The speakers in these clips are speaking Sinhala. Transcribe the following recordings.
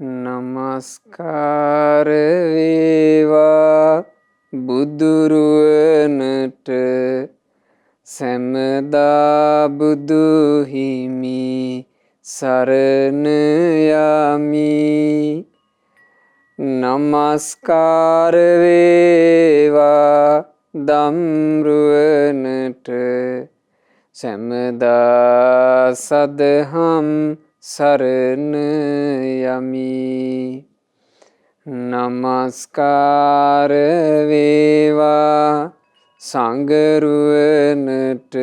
නමස්කාර වේවා බුදුරුවනට සැමදා බුදු හිමි සරණ යමි. නමස්කාර වේවා දම්රුවනට සැමදා සදහම් සරණ යමි. නමස්කාර වේවා සංඝරුවනට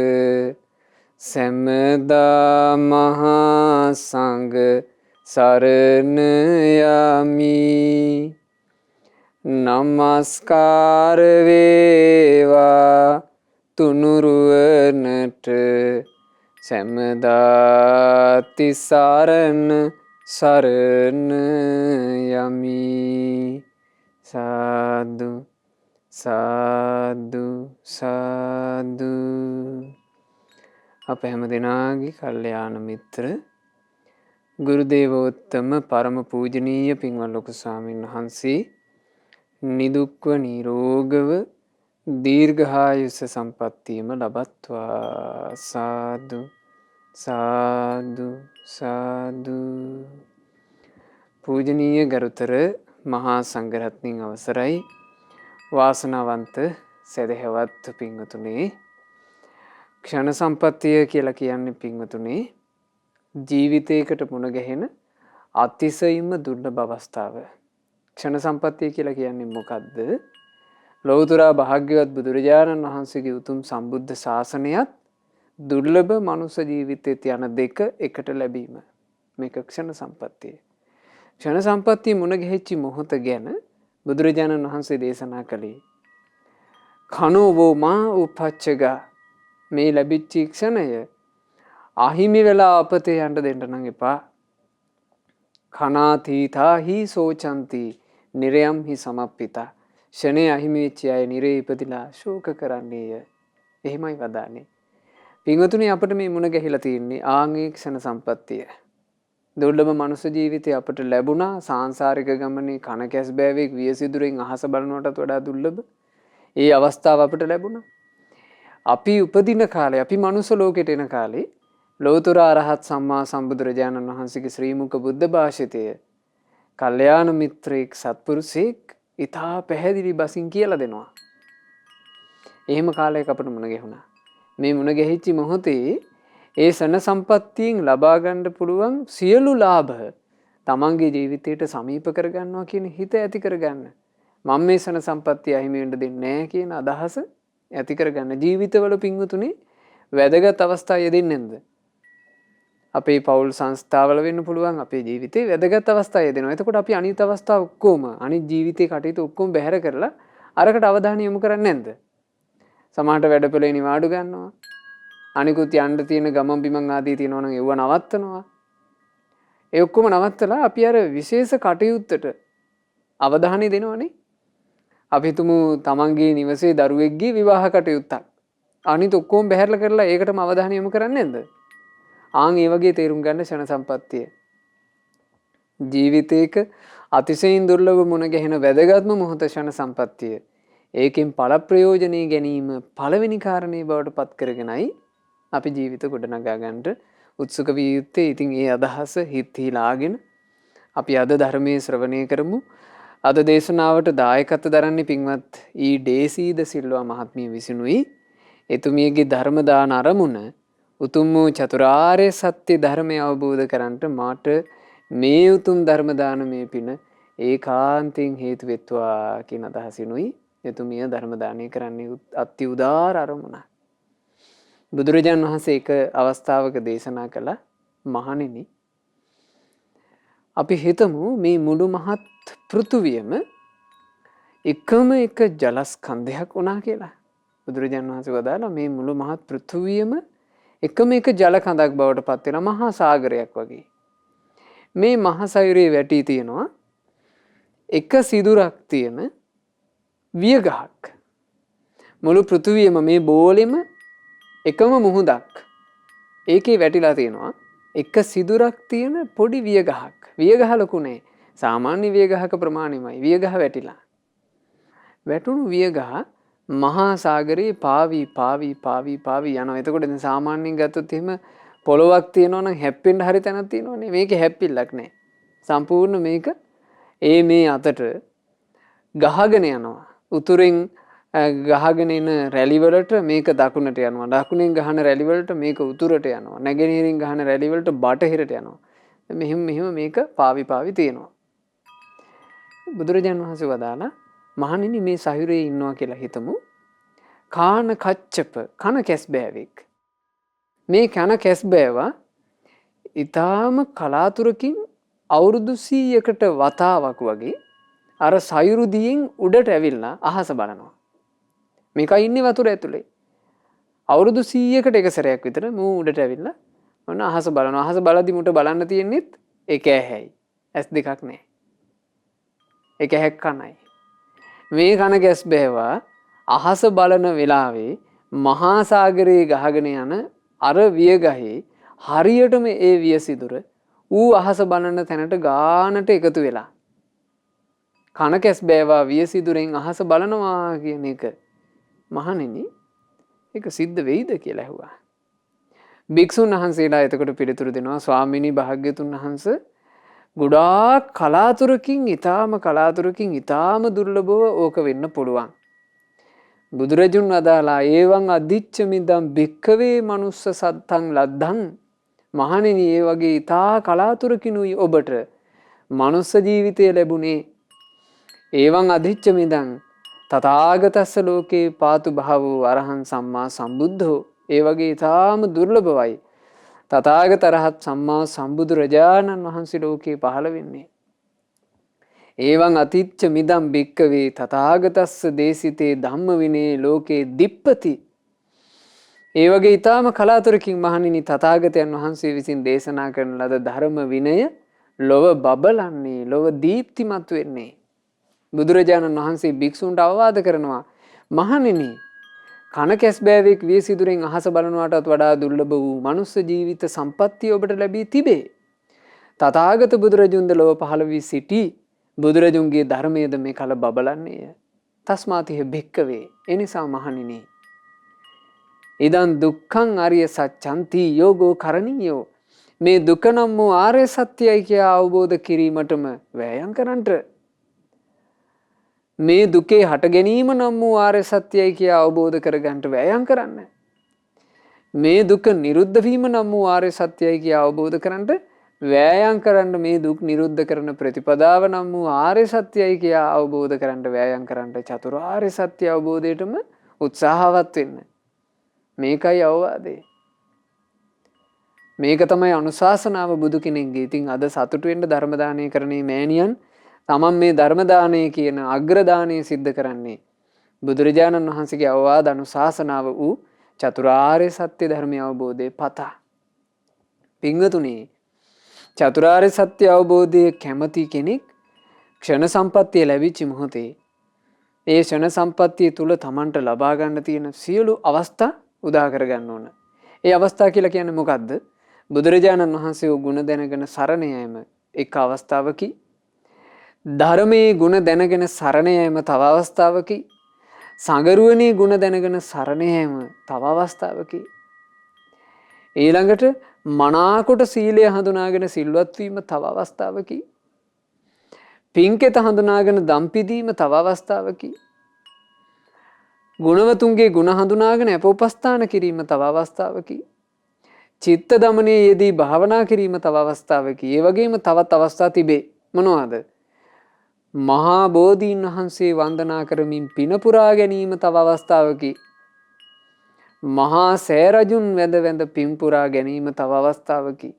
සැමදා මහා සංඝ සරණ යමි. නමස්කාර වේවා තුනුරුවනට සැමදා තිසරණ සරණ යමි. සාදු සාදු සාදු. අප හැම දෙනාගේ කල්යාණ මිත්‍ර ගුරුදේවෝත්තම පරම පූජනීය පින්වත් ලොකු ස්වාමීන් වහන්සේ නිදුක්ව නිරෝගව දීර්ඝායුෂ සම්පන්නියම ලබත්වා. සාදු සාදු සාදු. පූජනීය ගරුතර මහා සංඝරත්නයන් අවසරයි. වාසනාවන්ත සදහැවත් පින්වතුනේ, ක්ෂණ සම්පත්තිය කියලා කියන්නේ පින්වතුනේ ජීවිතයකට මුණ ගැහෙන අතිශයින්ම දුර්ලභ අවස්ථාව. ක්ෂණ සම්පත්තිය කියලා කියන්නේ මොකද්ද? ලෞතර භාග්‍යවත් බුදුරජාණන් වහන්සේගේ උතුම් සම්බුද්ධ ශාසනයත් දුර්ලභ මනුෂ්‍ය ජීවිතයත් යන දෙක එකට ලැබීම. මේක ක්ෂණ සම්පත්තිය. ක්ෂණ සම්පත්තිය මුණ ගැහිච්ච මොහොත ගැන බුදුරජාණන් වහන්සේ දේශනා කළේ කනෝවෝ මා උපච්චගා. මේ ලැබිච්ච ක්ෂණය අහිමි වෙලා අපතේ යන්න දෙන්න නම් එපා. කනාතීතා හි සෝචන්ති නිරයම් හි සමප්පිතා. ෂණේ අහිමි වෙච්ච අය නිරේ ඉපදිලා ශෝක කරන්නේය. එහෙමයි වදානේ. පින්වතුනි, අපිට මේ මුණ ගැහිලා තියෙන්නේ ආන්ගේ ක්ෂණ සම්පත්තිය. දුර්ලභ මනුෂ්‍ය ජීවිතය අපට ලැබුණා. සාංශාරික ගමනේ කන කැස් බෑවෙක් වියසිදුරෙන් අහස බලනවටත් වඩා දුර්ලභ ඒ අවස්ථාව අපට ලැබුණා. අපි උපදින කාලේ, අපි මනුෂ්‍ය ලෝකෙට එන කාලේ ලෞතර අරහත් සම්මා සම්බුදුරජාණන් වහන්සේගේ ශ්‍රී මුක බුද්ධ භාෂිතය කල්යාණ මිත්‍රයෙක් සත්පුරුෂයෙක් ඉතා පැහැදිලි බසින් කියලා දෙනවා. එහෙම කාලයක අපට මුණ ගැහුණා. මේ මුණ ගැහිච්ච මොහොතේ ඒ සන සම්පත්තියෙන් ලබා ගන්න පුළුවන් සියලු ලාභ තමන්ගේ ජීවිතයට සමීප කරගන්නවා කියන හිත ඇති කරගන්න. මම මේ සන සම්පත්තිය අහිමි වෙන්න දෙන්නේ නැහැ කියන අදහස ඇති කරගන්න. ජීවිතවල පින්වතුනි වැදගත් අවස්ථා යෙදෙන්නේ නැද්ද? අපේ පෞල් සංස්ථාවල වෙන්න පුළුවන්, අපේ ජීවිතේ වැදගත් අවස්ථා යෙදෙනවා. එතකොට අපි අනිත් අවස්ථා ඔක්කොම, අනිත් ජීවිතේ කටයුතු ඔක්කොම බැහැර කරලා අරකට අවධානය යොමු කරන්නේ නැද්ද? සමහරට වැඩපොලේ නිවාඩු ගන්නවා. අනිකුත් යන්න තියෙන ගමන් බිමන් ආදී තියෙනවා නම් ඒව නවත්තනවා. ඒ ඔක්කොම නවත්තලා අපි අර විශේෂ කටයුත්තට අවධානය දෙනවනේ. අපි තුමු තමන්ගේ නිවසේ දරුවෙක්ගේ විවාහ කටයුත්තක්. අනිත් ඔක්කොම බැහැරලා කරලා ඒකටම අවධානය යොමු කරන්නේ නැද්ද? ආන් ඒ වගේ තේරුම් ගන්න ක්ෂණ සම්පත්තිය. ජීවිතේක අතිශයින් දුර්ලභ මුණ ගැහෙන වැදගත්ම මොහොත ක්ෂණ සම්පත්තිය. ඒකෙන් ඵල ප්‍රයෝජනෙ ගැනීම පළවෙනි කාරණේ බවට පත් කරගෙනයි අපි ජීවිත ගොඩනගා ගන්නට උත්සුක විය යුත්තේ. ඉතින් ඒ අදහස හිත්හිලාගෙන අපි අද ධර්මයේ ශ්‍රවණය කරමු. අද දේශනාවට දායකත්ව දරන්නේ පින්වත් ඊ ඩේසීද සිල්වා මහත්මිය විසිනුයි. එතුමියගේ ධර්ම දාන අරමුණ උතුම් වූ චතුරාර්ය සත්‍ය ධර්මය අවබෝධ කරන්ට මාට මේ උතුම් ධර්ම දානමේ පින ඒකාන්තයෙන් හේතු වෙත්වා කියන අදහසිනුයි එතුමිය ධර්ම දානය කරන්නේ. අති උදාර අරමුණ. බුදුරජාණන් වහන්සේ එක අවස්ථාවක දේශනා කළා, මහණෙනි, අපි හිතමු මේ මුළු මහත් පෘථුවියම එකම එක ජලස්කන්ධයක් වුණා කියලා. බුදුරජාණන් වහන්සේ වදාළා මේ මුළු මහත් පෘථුවියම එකම එක ජල කඳක් බවට පත් වෙන මහා සාගරයක් වගේ. මේ මහා සයුරේ වැටී තියෙනවා එක සිදුරක් තියෙන වියගහක්. මුළු පෘථුවියම මේ බෝලෙම එකම මුහුදක්. ඒකේ වැටිලා තියෙනවා එක සිදුරක් තියෙන පොඩි වියගහක්. වියගහ ලොකු නෑ. සාමාන්‍ය වියගහක ප්‍රමාණයමයි. වියගහ වැටිලා. වැටුණු වියගහ මහා සාගරයේ පාවී පාවී පාවී පාවී යනවා. එතකොට දැන් සාමාන්‍යයෙන් ගත්තොත් එහෙම පොළොවක් තියෙනවා නම් හැප්පෙන්න හරි තැනක් තියෙනවනේ. මේකේ හැප්පිල්ලක් නැහැ. සම්පූර්ණ මේක මේ අතට ගහගෙන යනවා. උතුරෙන් ගහගෙන එන රැලි වලට මේක දකුණට යනවා. දකුණෙන් ගහන රැලි වලට මේක උතුරට යනවා. නැගෙනහිරින් ගහන රැලි වලට බටහිරට යනවා. මෙහෙම මේක පාවි පාවි තියෙනවා. බුදුරජාණන් වහන්සේ වදාලා මහණෙනි මේ සයුරේ ඉන්නවා කියලා හිතමු. කාන කච්චප කන කැස්බෑවෙක්. මේ කන කැස්බෑවා ඊටාම කලාතුරකින් අවුරුදු 100කට වතාවක් වගේ අර සයුරු දියෙන් උඩට ඇවිල්ලා අහස බලනවා. මේක ඉන්නේ වතුර ඇතුලේ. අවුරුදු 100කට එක සැරයක් විතර මූ උඩට ඇවිල්ලා ඔන්න අහස බලනවා. අහස බලද්දි මුට බලන්න තියෙන්නේත් එක ඇහැයි. ඇස් දෙකක් නැහැ. එක ඇහැක් කනයි. මේ කන ගැස් බෑවා අහස බලන වෙලාවේ මහා සාගරයේ ගහගෙන යන අර වියගහේ හරියටම ඒ වියසිදුර ඌ අහස බලන තැනට ගානට එකතු වෙලා කන කැස් බෑවා වියසිදුරෙන් අහස බලනවා කියන එක මහණෙනි ඒක සිද්ධ වෙයිද කියලා ඇහුවා. භික්ෂුන් වහන්සේලා එතකොට පිළිතුරු දෙනවා ස්වාමිනී භාග්‍යතුන් වහන්සේ ගොඩාක් කලාතුරකින් ඊටාම දුර්ලභව ඕක වෙන්න පුළුවන්. බුදුරජුන් වදාලා ඒවං අදිච්ච මිදම් භික්කවේ මනුස්ස සත්තං ලද්දං මහණෙනි ඒ වගේ ඊටා කලාතුරකිනුයි ඔබට මනුස්ස ජීවිතය ලැබුණේ. ඒවං අදිච්ච මිදං තථාගතස්ස ලෝකේ පාතු භාවෝ අරහං සම්මා සම්බුද්ධෝ ඒ වගේ ඊටාම දුර්ලභවයි. තථාගත රහත් සම්මා සම්බුදුරජාණන් වහන්සේ ලෝකේ පහළ වෙන්නේ. ඒවං අතිච්ච මිදම් භික්කවේ තථාගතස්ස දේශිතේ ධම්ම විනේ ලෝකේ දිප්පති. ඒ වගේ ඊටාම කලාතුරකින් මහණෙනි තථාගතයන් වහන්සේ විසින් දේශනා කරන ලද ධර්ම විනය ලොව බබලන්නේ, ලොව දීප්තිමත් වෙන්නේ. බුදුරජාණන් වහන්සේ භික්ෂුන්ට අවවාද කරනවා මහණෙනි කන කැස් බෑවෙක් වියසිදුරෙන් අහස බලනවාටත් වඩා දුර්ලභ වූ මනුස්ස ජීවිත සම්පත්තිය ඔබට ලැබී තිබේ. තථාගත බුදුරජුන්ද ලොව පහළ වී සිටි බුදුරජුන්ගේ ධර්මයේද මේ කල බබලන්නේය. තස්මාතිහ භික්කවේ එනිසා මහණෙනි ඉදන් දුක්ඛං ආර්ය සත්‍යන්ති යෝගෝ කරණීයෝ මේ දුක නම් වූ ආර්ය සත්‍යයි කියා අවබෝධ කිරීමටම වෑයම් කරන්නට මේ දුකේ හට ගැනීම නම් වූ ආර්ය සත්‍යයි කියා අවබෝධ කරගන්නට වෑයම් කරන්න. මේ දුක නිරුද්ධ වීම නම් වූ ආර්ය සත්‍යයි කියා අවබෝධ කරන්නට වෑයම් කරන්න. මේ දුක් නිරුද්ධ කරන ප්‍රතිපදාව නම් වූ ආර්ය සත්‍යයි කියා අවබෝධ කරන්නට වෑයම් කරන්න. චතුරාර්ය සත්‍ය අවබෝධයටම උත්සාහවත් වෙන්න. මේකයි අවවාදේ. මේක තමයි අනුශාසනාව බුදු කෙනෙක්ගේ. ඉතින් අද සතුටු වෙන්න ධර්ම දානය කරන්නේ මෑණියන් තමන් මේ ධර්ම දානය කියන අග්‍ර දානය සිද්ධ කරන්නේ බුදුරජාණන් වහන්සේගේ අවවාද අනුශාසනාව වූ චතුරාර්ය සත්‍ය ධර්මය අවබෝධයේ පතා. පින්වතුනි චතුරාර්ය සත්‍ය අවබෝධයේ කැමති කෙනෙක් ක්ෂණ සම්පත්තිය ලැබිච්ච මොහොතේ ඒ ක්ෂණ සම්පත්තිය තුල තමන්ට ලබා ගන්න තියෙන සියලු අවස්ථා උදා කර ගන්න ඕන. ඒ අවස්ථා කියලා කියන්නේ මොකද්ද? බුදුරජාණන් වහන්සේ ගුණ දැනගෙන සරණ යෑම එක් අවස්ථාවකි. ධර්මයේ ගුණ දැනගෙන සරණ යෑම තව අවස්ථාවකි. සංගරුවනේ ගුණ දැනගෙන සරණ යෑම තව අවස්ථාවකි. ඊළඟට මනාකොට සීලය හඳුනාගෙන සිල්වත් වීම තව අවස්ථාවකි. පින්කෙත හඳුනාගෙන දම් පිදීම තව අවස්ථාවකි. ගුණවතුන්ගේ ගුණ හඳුනාගෙන අපෝපස්ථාන කිරීම තව අවස්ථාවකි. චිත්ත දමනයේ යෙදී භාවනා කිරීම තව අවස්ථාවකි. ඒ වගේම තවත් අවස්ථා තිබේ. මොනවාද? මහා බෝධීන් වහන්සේ වන්දනා කරමින් පින පුරා ගැනීම තව අවස්ථාවකි. මහා සෑරජුන් වැඳ වැඳ පින් පුරා ගැනීම තව අවස්ථාවකි.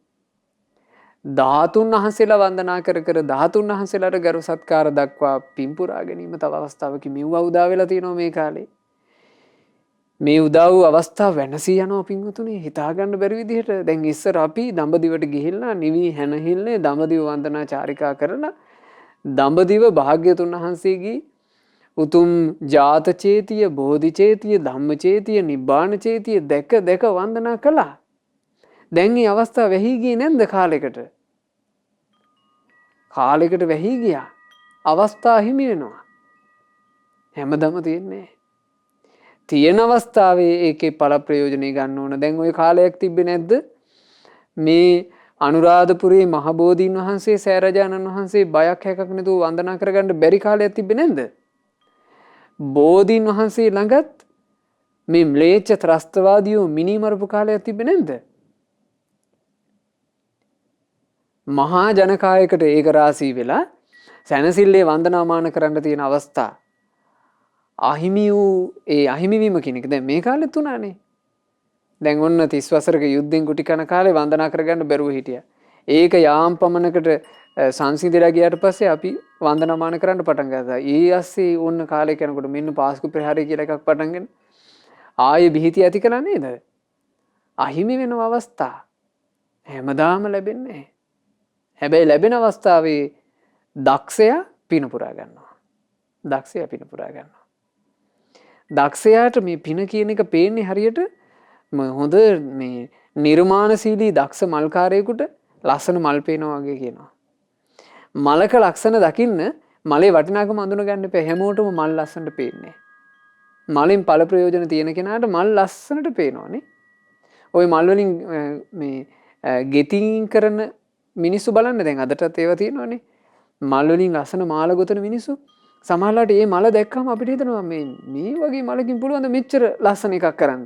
ධාතුන් වහන්සේලා වන්දනා කර කර ධාතුන් වහන්සේලාට ගරු සත්කාර දක්වා පින් පුරා ගැනීම තව අවස්ථාවකි. මෙව්වා උදා වෙලා තියෙනවා මේ කාලේ. මේ උදා වූ අවස්ථාව වෙනසී යනවා පින්වතුනි. හිතා ගන්න බැරි විදිහට දැන් ඉස්සර අපි දඹදිවට ගිහිල්ලා නිවි හැනහිල්ලේ දඹදිව වන්දනා චාරිකා කරලා දඹදිව භාග්‍යතුන් වහන්සේගේ උතුම් ජාත චේතිය, බෝධි චේතිය, ධම්ම චේතිය, නිබ්බාන චේතිය දැක දැක වන්දනා කළා. දැන් මේ අවස්ථාව වෙහි ගියේ නැද්ද කාලයකට? කාලයකට වැහි ගියා. අවස්ථා හිමි වෙනවා. හැමදම තියෙන්නේ. තියෙන අවස්ථාවේ ඒකේ පළ ප්‍රයෝජනෙ ගන්න ඕන. දැන් ওই කාලයක් තිබ්බේ නැද්ද? මේ අනුරාධපුරයේ මහබෝධීන් වහන්සේ සෑරජානන් වහන්සේ බයක් හැකක් නැතුව වන්දනා කරගන්න බැරි කාලයක් තිබ්බේ නැද්ද? බෝධීන් වහන්සේ ළඟත් මේ ම්ලේච්ඡ ත්‍රස්තවාදියෝ මිනිමරපු කාලයක් තිබ්බේ නැද්ද? මහා ජනකායකට ඒක රාශී වෙලා සැනසille වන්දනාමාන කරන්න තියෙන අවස්ථා අහිමි වූ ඒ අහිමිවීම කියන එක දැන් මේ කාලෙත් උනානේ. දැන් ඔන්න 30 වසරක යුද්ධෙන් කුටි කන කාලේ වන්දනා කරගන්න බැරුව හිටියා. ඒක යාම් පමණකට සංසිඳිලා ගියාට පස්සේ අපි වන්දනාමාන කරන්න පටන් ගත්තා. ඊ ඇස්සේ ඕන්න කාලේ යනකොට මෙන්න පාස්කු ප්‍රහාරය කියලා එකක් පටන්ගෙන ආයේ බිහිති ඇති කළා නේද? අහිමි වෙන අවස්ථා හැමදාම ලැබෙන්නේ. හැබැයි ලැබෙන අවස්ථාවේ දක්ෂයා පින පුරා ගන්නවා. දක්ෂයා පින පුරා ගන්නවා. දක්ෂයාට මේ පින කියන එක පේන්නේ හරියට හොඳ මේ නිර්මාණශීලී දක්ෂ මල්කාරයෙකුට ලස්සන මල් පේනවා වගේ කියනවා. මලක ලක්ෂණ දකින්න මලේ වටිනාකම අඳුන ගන්න එපා. හැමෝටම මල් ලස්සනට පේන්නේ. මලෙන් ඵල ප්‍රයෝජන තියෙන කෙනාට මල් ලස්සනට පේනවනේ. ওই මල් වලින් මේ ගෙතින් කරන මිනිස්සු බලන්න දැන් අදටත් ඒවා තියෙනවනේ. මල් වලින් ලස්සන මාල ගොතන මිනිස්සු සමහරවිට මේ මල දැක්කම අපිට හිතෙනවා මේ වගේ මලකින් පුළුවන් ද මෙච්චර ලස්සන එකක් කරන්න.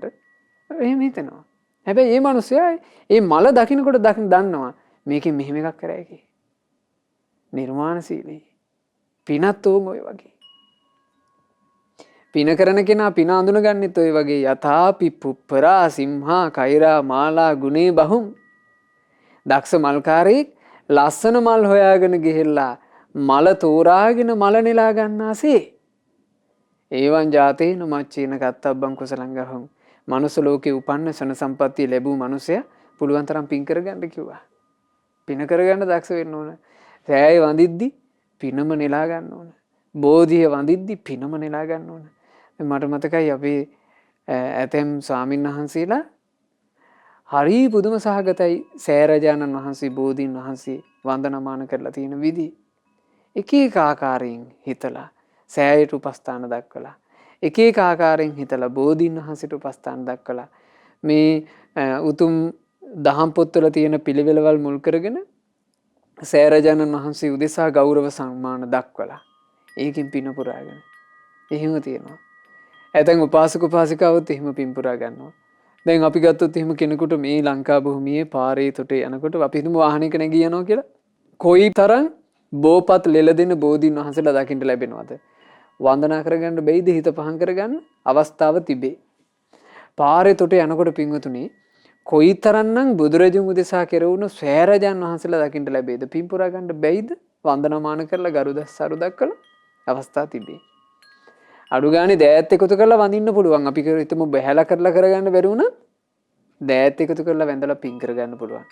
එහෙම හිතෙනවා. හැබැයි මේ මිනිස්සයා මේ මල දකින්නකොට දන්නවා මේකෙන් මෙහෙම එකක් කරයි කියලා. නිර්මාණශීලී. පිනත් ඔය වගේ. පින කරන කෙනා පින අඳුනගන්නෙත් ඔය වගේ යථාපි පුප්පරා සිම්හා කෛරා මාලා ගුණේ බහුම්. දක්ෂ මල්කාරයෙක් ලස්සන මල් හොයාගෙන ගිහිල්ලා මල තෝරාගෙන මල නෙලා ගන්නාසේ. ඒවන් ජාතේන මච්චේන කත්තබ්බං කුසලං ගහම්. මනුස්ස ලෝකේ උපන්න සන සම්පත්තිය ලැබූ මිනිසයා පුළුවන් තරම් පින් කරගන්න කිව්වා. පින කරගන්න දක්ෂ වෙන්න ඕන. රැය වඳිද්දි පිනම නෙලා ගන්න ඕන. බෝධිය වඳිද්දි පිනම නෙලා ගන්න ඕන. මට මතකයි අපේ ඇතැම් ස්වාමීන් වහන්සේලා හරි පුදුම සහගතයි සෑරජානන් වහන්සේ බෝධීන් වහන්සේ වන්දනමාන කරලා තියෙන විදි. එක එක ආකාරයෙන් හිතලා සෑයට උපස්ථාන දක්වලා එක එක ආකාරයෙන් හිතලා බෝධීන් වහන්සේට උපස්ථාන දක්වලා මේ උතුම් දහම් පොත්වල තියෙන පිළිවෙලවල් මුල් කරගෙන සෑරජානන් වහන්සේ උදෙසා ගෞරව සම්මාන දක්වලා ඒකෙන් පින පුරාගෙන එහෙම තියෙනවා. ඇතැන් උපාසක උපාසිකාවොත් එහෙම පින් පුරා ගන්නවා. දැන් අපි ගත්තොත් එහෙම කෙනෙකුට මේ ලංකා භූමියේ පාරේ තොටේ යනකොට අපි හිතමු වාහනයක නැගී යනවා කියලා. කොයි තරම් බෝපත් ලෙලදෙන බෝධීන් වහන්සේලා දකින්න ලැබෙනවද? වන්දනා කරගන්න බැයිද? හිත පහන් කරගන්න අවස්ථාව තිබේ. පාරේ තොටේ යනකොට පින්වතුනි කොයි තරම්නම් බුදුරජුන් උදෙසා කෙරවුණු සෑරජාන් වහන්සේලා දකින්න ලැබෙයිද? පින් පුරා ගන්න බැයිද? වන්දනාමාන කරලා ගරුදස්සරු දක්වලා අවස්ථා තිබේ. අඩු ගානේ දෑත් එකතු කරලා වඳින්න පුළුවන්. අපි හිතමු බහැලා කරලා කරගන්න බැරි වුණා දෑත් එකතු කරලා වැඳලා පින් කරගන්න පුළුවන්.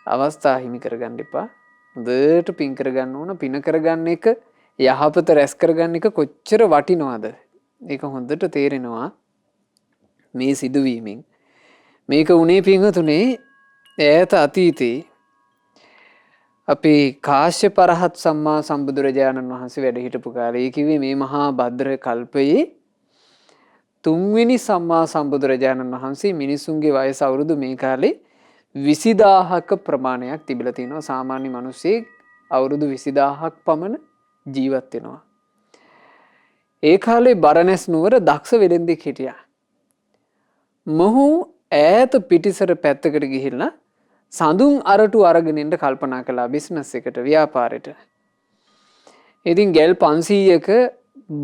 අවස්ථා හිමි කරගන්න එපා. හොඳට පින් කරගන්න ඕන. පින කරගන්න එක යහපත රැස් කරගන්න එක කොච්චර වටිනවද? ඒක හොඳට තේරෙනවා මේ සිදුවීමෙන්. මේක උනේ පින්වතුනේ ඈත අතීතේ අපේ කාශ්‍යප රහත් සම්මා සම්බුදුරජාණන් වහන්සේ වැඩ හිටපු කාලේ කිව්වේ මේ මහා භද්‍ර කල්පයේ තුන්වෙනි සම්මා සම්බුදුරජාණන් වහන්සේ මිනිසුන්ගේ වයස අවුරුදු මේ කාලේ 20000ක ප්‍රමාණයක් තිබිලා තිනවා. සාමාන්‍ය මිනිස්සෙක් අවුරුදු 20000ක් පමණ ජීවත් වෙනවා. ඒ කාලේ බරණැස් නුවර දක්ෂ වෙලෙන්දෙක් හිටියා. මොහු ඈත පිටිසර පැත්තකට ගිහිල්ලා සඳුන් අරටු අරගෙන ඉන්න කල්පනා කළා බිස්නස් එකට ව්‍යාපාරෙට. ඉතින් ගල් 500ක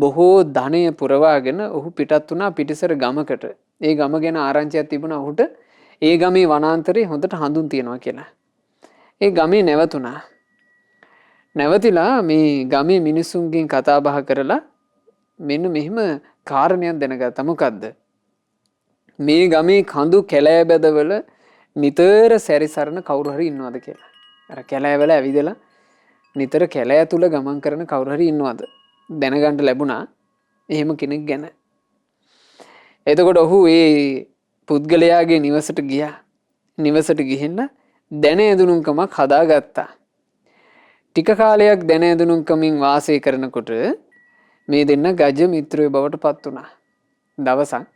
බොහෝ ධනය පුරවාගෙන ඔහු පිටත් වුණා පිටිසර ගමකට. ඒ ගම ගැන ආරංචියක් තිබුණා ඔහුට. ඒ ගමේ වනාන්තරේ හොඳට හඳුන් තියනවා කියලා. ඒ ගමේ නැවතුණා. නැවතිලා මේ ගමේ මිනිසුන්ගෙන් කතා බහ කරලා මෙන්න මෙහෙම කාරණයක් දැනගත්තා. මොකද්ද? මේ ගමේ කඳු කැලෑබැදවල නිතර සැරිසරන කවුරු හරි ඉන්නවද කියලා. අර කැලෑවල ඇවිදලා නිතර කැලෑ තුල ගමන් කරන කවුරු හරි ඉන්නවද? දැනගන්න ලැබුණා එහෙම කෙනෙක් ගැන. එතකොට ඔහු ඒ පුද්ගලයාගේ නිවසට ගියා. නිවසට ගිහින් දැන ඇඳුනුම්කමක් හදාගත්තා. ටික කාලයක් දැන ඇඳුනුම්කමින් වාසය කරනකොට මේ දෙන්න ගජ මිත්‍රයෝ බවට පත් වුණා. දවසක්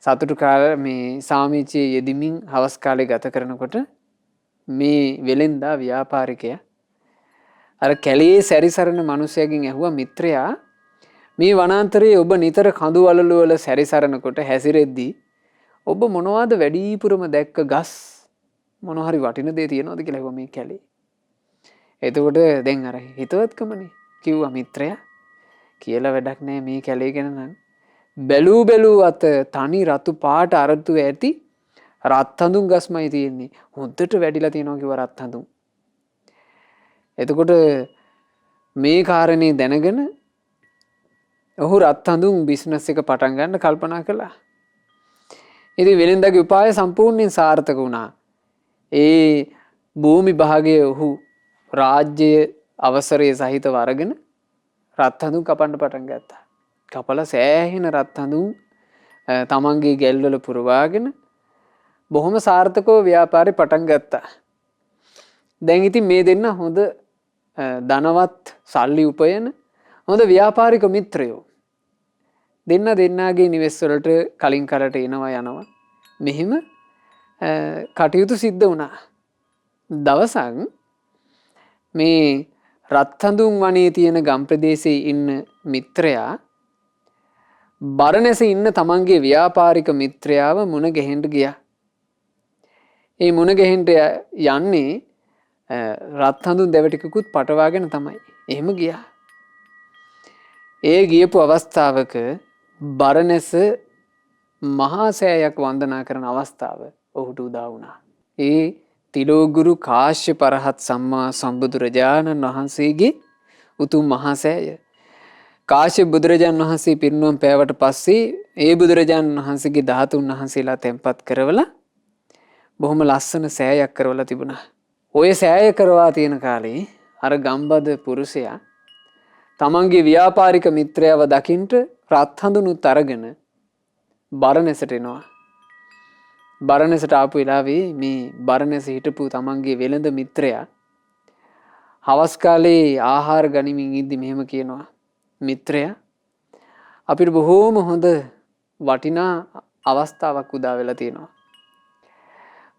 සතුටු කාල මේ සාමිචියේ යෙදමින් හවස් කාලේ ගත කරනකොට මේ වෙලෙන්දා ව්‍යාපාරිකයා අර කැලේ සැරිසරන මිනිසයාගෙන් ඇහුවා, මිත්‍රයා, මේ වනාන්තරයේ ඔබ නිතර කඳු වලලු වල සැරිසරනකොට හැසිරෙද්දී ඔබ මොනවද වැඩිපුරම දැක්ක ගස් මොනවා හරි වටින දේ තියනවද කියලා ඇහුවා මේ කැලේ. එතකොට දැන් අර හිතවත්කමනේ කිව්වා, මිත්‍රයා කියලා වැඩක් නෑ, මේ කැලේ ගැන නම් බැලූ අත තනි රතු පාට අරතු ඇති රත් හඳුන් ගස්මයි තියෙන්නේ. හොද්දට වැඩිලා තියෙනවා කිව්වා රත් හඳුන්. එතකොට මේ කාරණේ දැනගෙන ඔහු රත් හඳුන් බිස්නස් එක පටන් ගන්න කල්පනා කළා. ඉතින් වෙලෙන්දාගේ උපාය සම්පූර්ණයෙන් සාර්ථක වුණා. ඒ භූමි භාගයේ ඔහු රාජ්‍ය අවසරයේ සහිතව අරගෙන රත් හඳුන් කපන්න පටන් ගත්තා. කපලා සෑහෙන රත් හඳුන් තමන්ගේ ගැල්වල පුරවාගෙන බොහොම සාර්ථකව ව්‍යාපාරේ පටන් ගත්තා. දැන් ඉතින් මේ දෙන්න හොඳ ධනවත් සල්ලි උපයන හොඳ ව්‍යාපාරික මිත්‍රයෝ. දෙන්නාගේ නිවෙස් වලට කලින් කරට එනවා යනවා. මෙහිම කටයුතු සිද්ධ වුණා. දවසක් මේ රත්හඳුන් වනයේ තියෙන ගම් ප්‍රදේශයේ ඉන්න මිත්‍රයා බරණැස ඉන්න තමන්ගේ ව්‍යාපාරික මිත්‍රයාව මුණ ගැහෙන්න ගියා. ඒ මුණ ගැහෙන්න යන්නේ රත්හඳුන් දැවටිකුත් පටවාගෙන තමයි. එහෙම ගියා. ඒ ගියපු අවස්ථාවක බරණැස මහා සෑයක් වන්දනා කරන අවස්ථාව ඔහුට උදා වුණා. ඒ තිලෝගුරු කාශ්‍යප රහත් සම්මා සම්බුදුරජාණන් වහන්සේගේ උතුම් මහා සෑය. කාශ්‍යප බුදුරජාණන් වහන්සේ පිරිනුවම් පෑවට පස්සේ ඒ බුදුරජාණන් වහන්සේගේ ධාතුන් වහන්සේලා තැන්පත් කරවලා බොහොම ලස්සන සෑයක් කරවලා තිබුණා. ඔය සෑය කරවා තියෙන කාලේ අර ගම්බද පුරුෂයා තමන්ගේ ව්‍යාපාරික මිත්‍රයව දකින්ට රත් හඳුනුත් අරගෙන බරණැසට එනවා. බරණැසට ආපු වෙලාවේ මේ බරණැස හිටපු තමන්ගේ වෙළඳ මිත්‍රයා හවස් කාලේ ආහාර ගනිමින් ඉද්දි මෙහෙම කියනවා, මිත්‍රයා, අපිට බොහෝම හොඳ වටිනා අවස්ථාවක් උදා වෙලා තියෙනවා.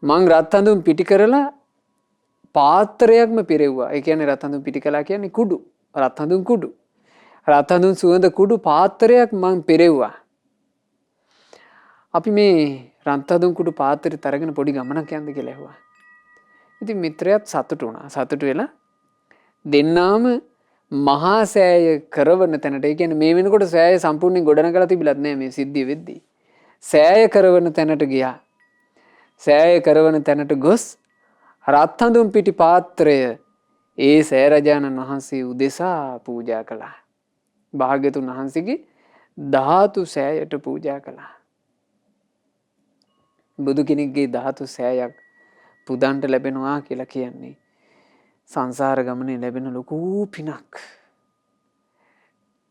මං රත් හඳුන් පිටි කරලා පාත්‍රයක්ම පිරෙව්වා. ඒ කියන්නේ රත් හඳුන් පිටි කළා කියන්නේ කුඩු. රත් හඳුන් කුඩු. රත් හඳුන් සුවඳ කුඩු පාත්‍රයක් මං පිරෙව්වා. අපි මේ රත් හඳුන් කුඩු පාත්‍රය තරගෙන පොඩි ගමනක් යන්න කියලා ඇහුවා. ඉතින් මිත්‍රයාත් සතුටු වුණා. සතුටු වෙලා දෙන්නාම මහා සෑය කරවන තැනට, ඒ කියන්නේ මේ වෙනකොට සෑය සම්පූර්ණයෙන් ගොඩනගලා තිබිලත් නෑ මේ සිද්ධිය වෙද්දී. සෑය කරවන තැනට ගියා. සෑය කරවන තැනට ගොස් රත් හඳුන් පිටි පාත්‍රය ඒ සෑ රජාණන් වහන්සේ උදෙසා පූජා කළා. භාග්‍යතුන් වහන්සේගේ ධාතු සෑයට පූජා කළා. බුදු කෙනෙක්ගේ ධාතු සෑයක් පුදන්ට ලැබෙනවා කියලා කියන්නේ සංසාර ගමනේ ලැබෙන ලොකු පිනක්.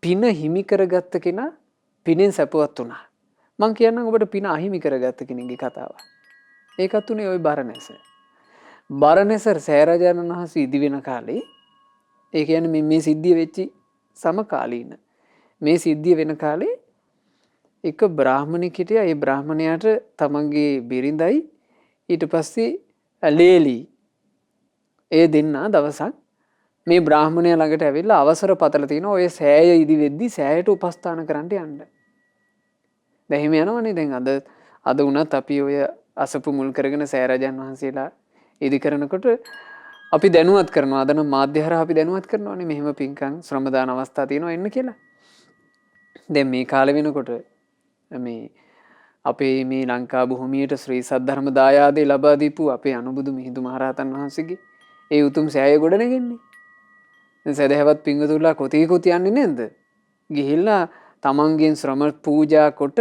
පින හිමි කරගත්ත කෙනා පිනෙන් සැපවත් වුණා. මං කියන්නම් ඔබට පින අහිමි කරගත්ත කෙනෙක්ගේ කතාව. ඒකත් උනේ ওই බරණැස. බරණැස සෑරජානන් වහන්සේ ඉදි වෙන කාලේ, ඒ කියන්නේ මේ සිද්ධිය වෙච්චි සමකාලීන මේ සිද්ධිය වෙන කාලේ එක බ්‍රාහ්මණෙක් හිටියා. ඒ බ්‍රාහ්මණයාට තමන්ගේ බිරිඳයි ඊට පස්සේ ලේලි ඒ දෙන්නා දවසක් මේ බ්‍රාහ්මණයා ළඟට ඇවිල්ලා අවසර පතලා තිනවා ඔය සෑය ඉදි වෙද්දි සෑයට උපස්ථාන කරන්න යන්න. දැන් එහෙම යනවනේ. දැන් අද වුණත් අපි ඔය අසපු මුල් කරගෙන සෑරජාන් වහන්සේලා ඉදි කරනකොට අපි දැනුවත් කරනවා. අද නම් මාධ්‍ය හරහා අපි දැනුවත් කරනවානේ මෙහෙම පින්කම් ශ්‍රම දාන අවස්ථා තියෙනවා එන්න කියලා. දැන් මේ කාලේ වෙනකොට මේ අපේ මේ ලංකා භූමියට ශ්‍රී සද්ධර්ම දායාදේ ලබා දීපු අපේ අනුබුදු මිහිඳු මහරහතන් වහන්සේගේ ඒ උතුම් සෑය ගොඩ නැගෙන්නේ. දැන් සදහවත් පින්වතුන්ලා කොතිකුත් යන්නේ නැද්ද? ගිහිල්ලා තමන්ගෙන් ශ්‍රම පූජා කොට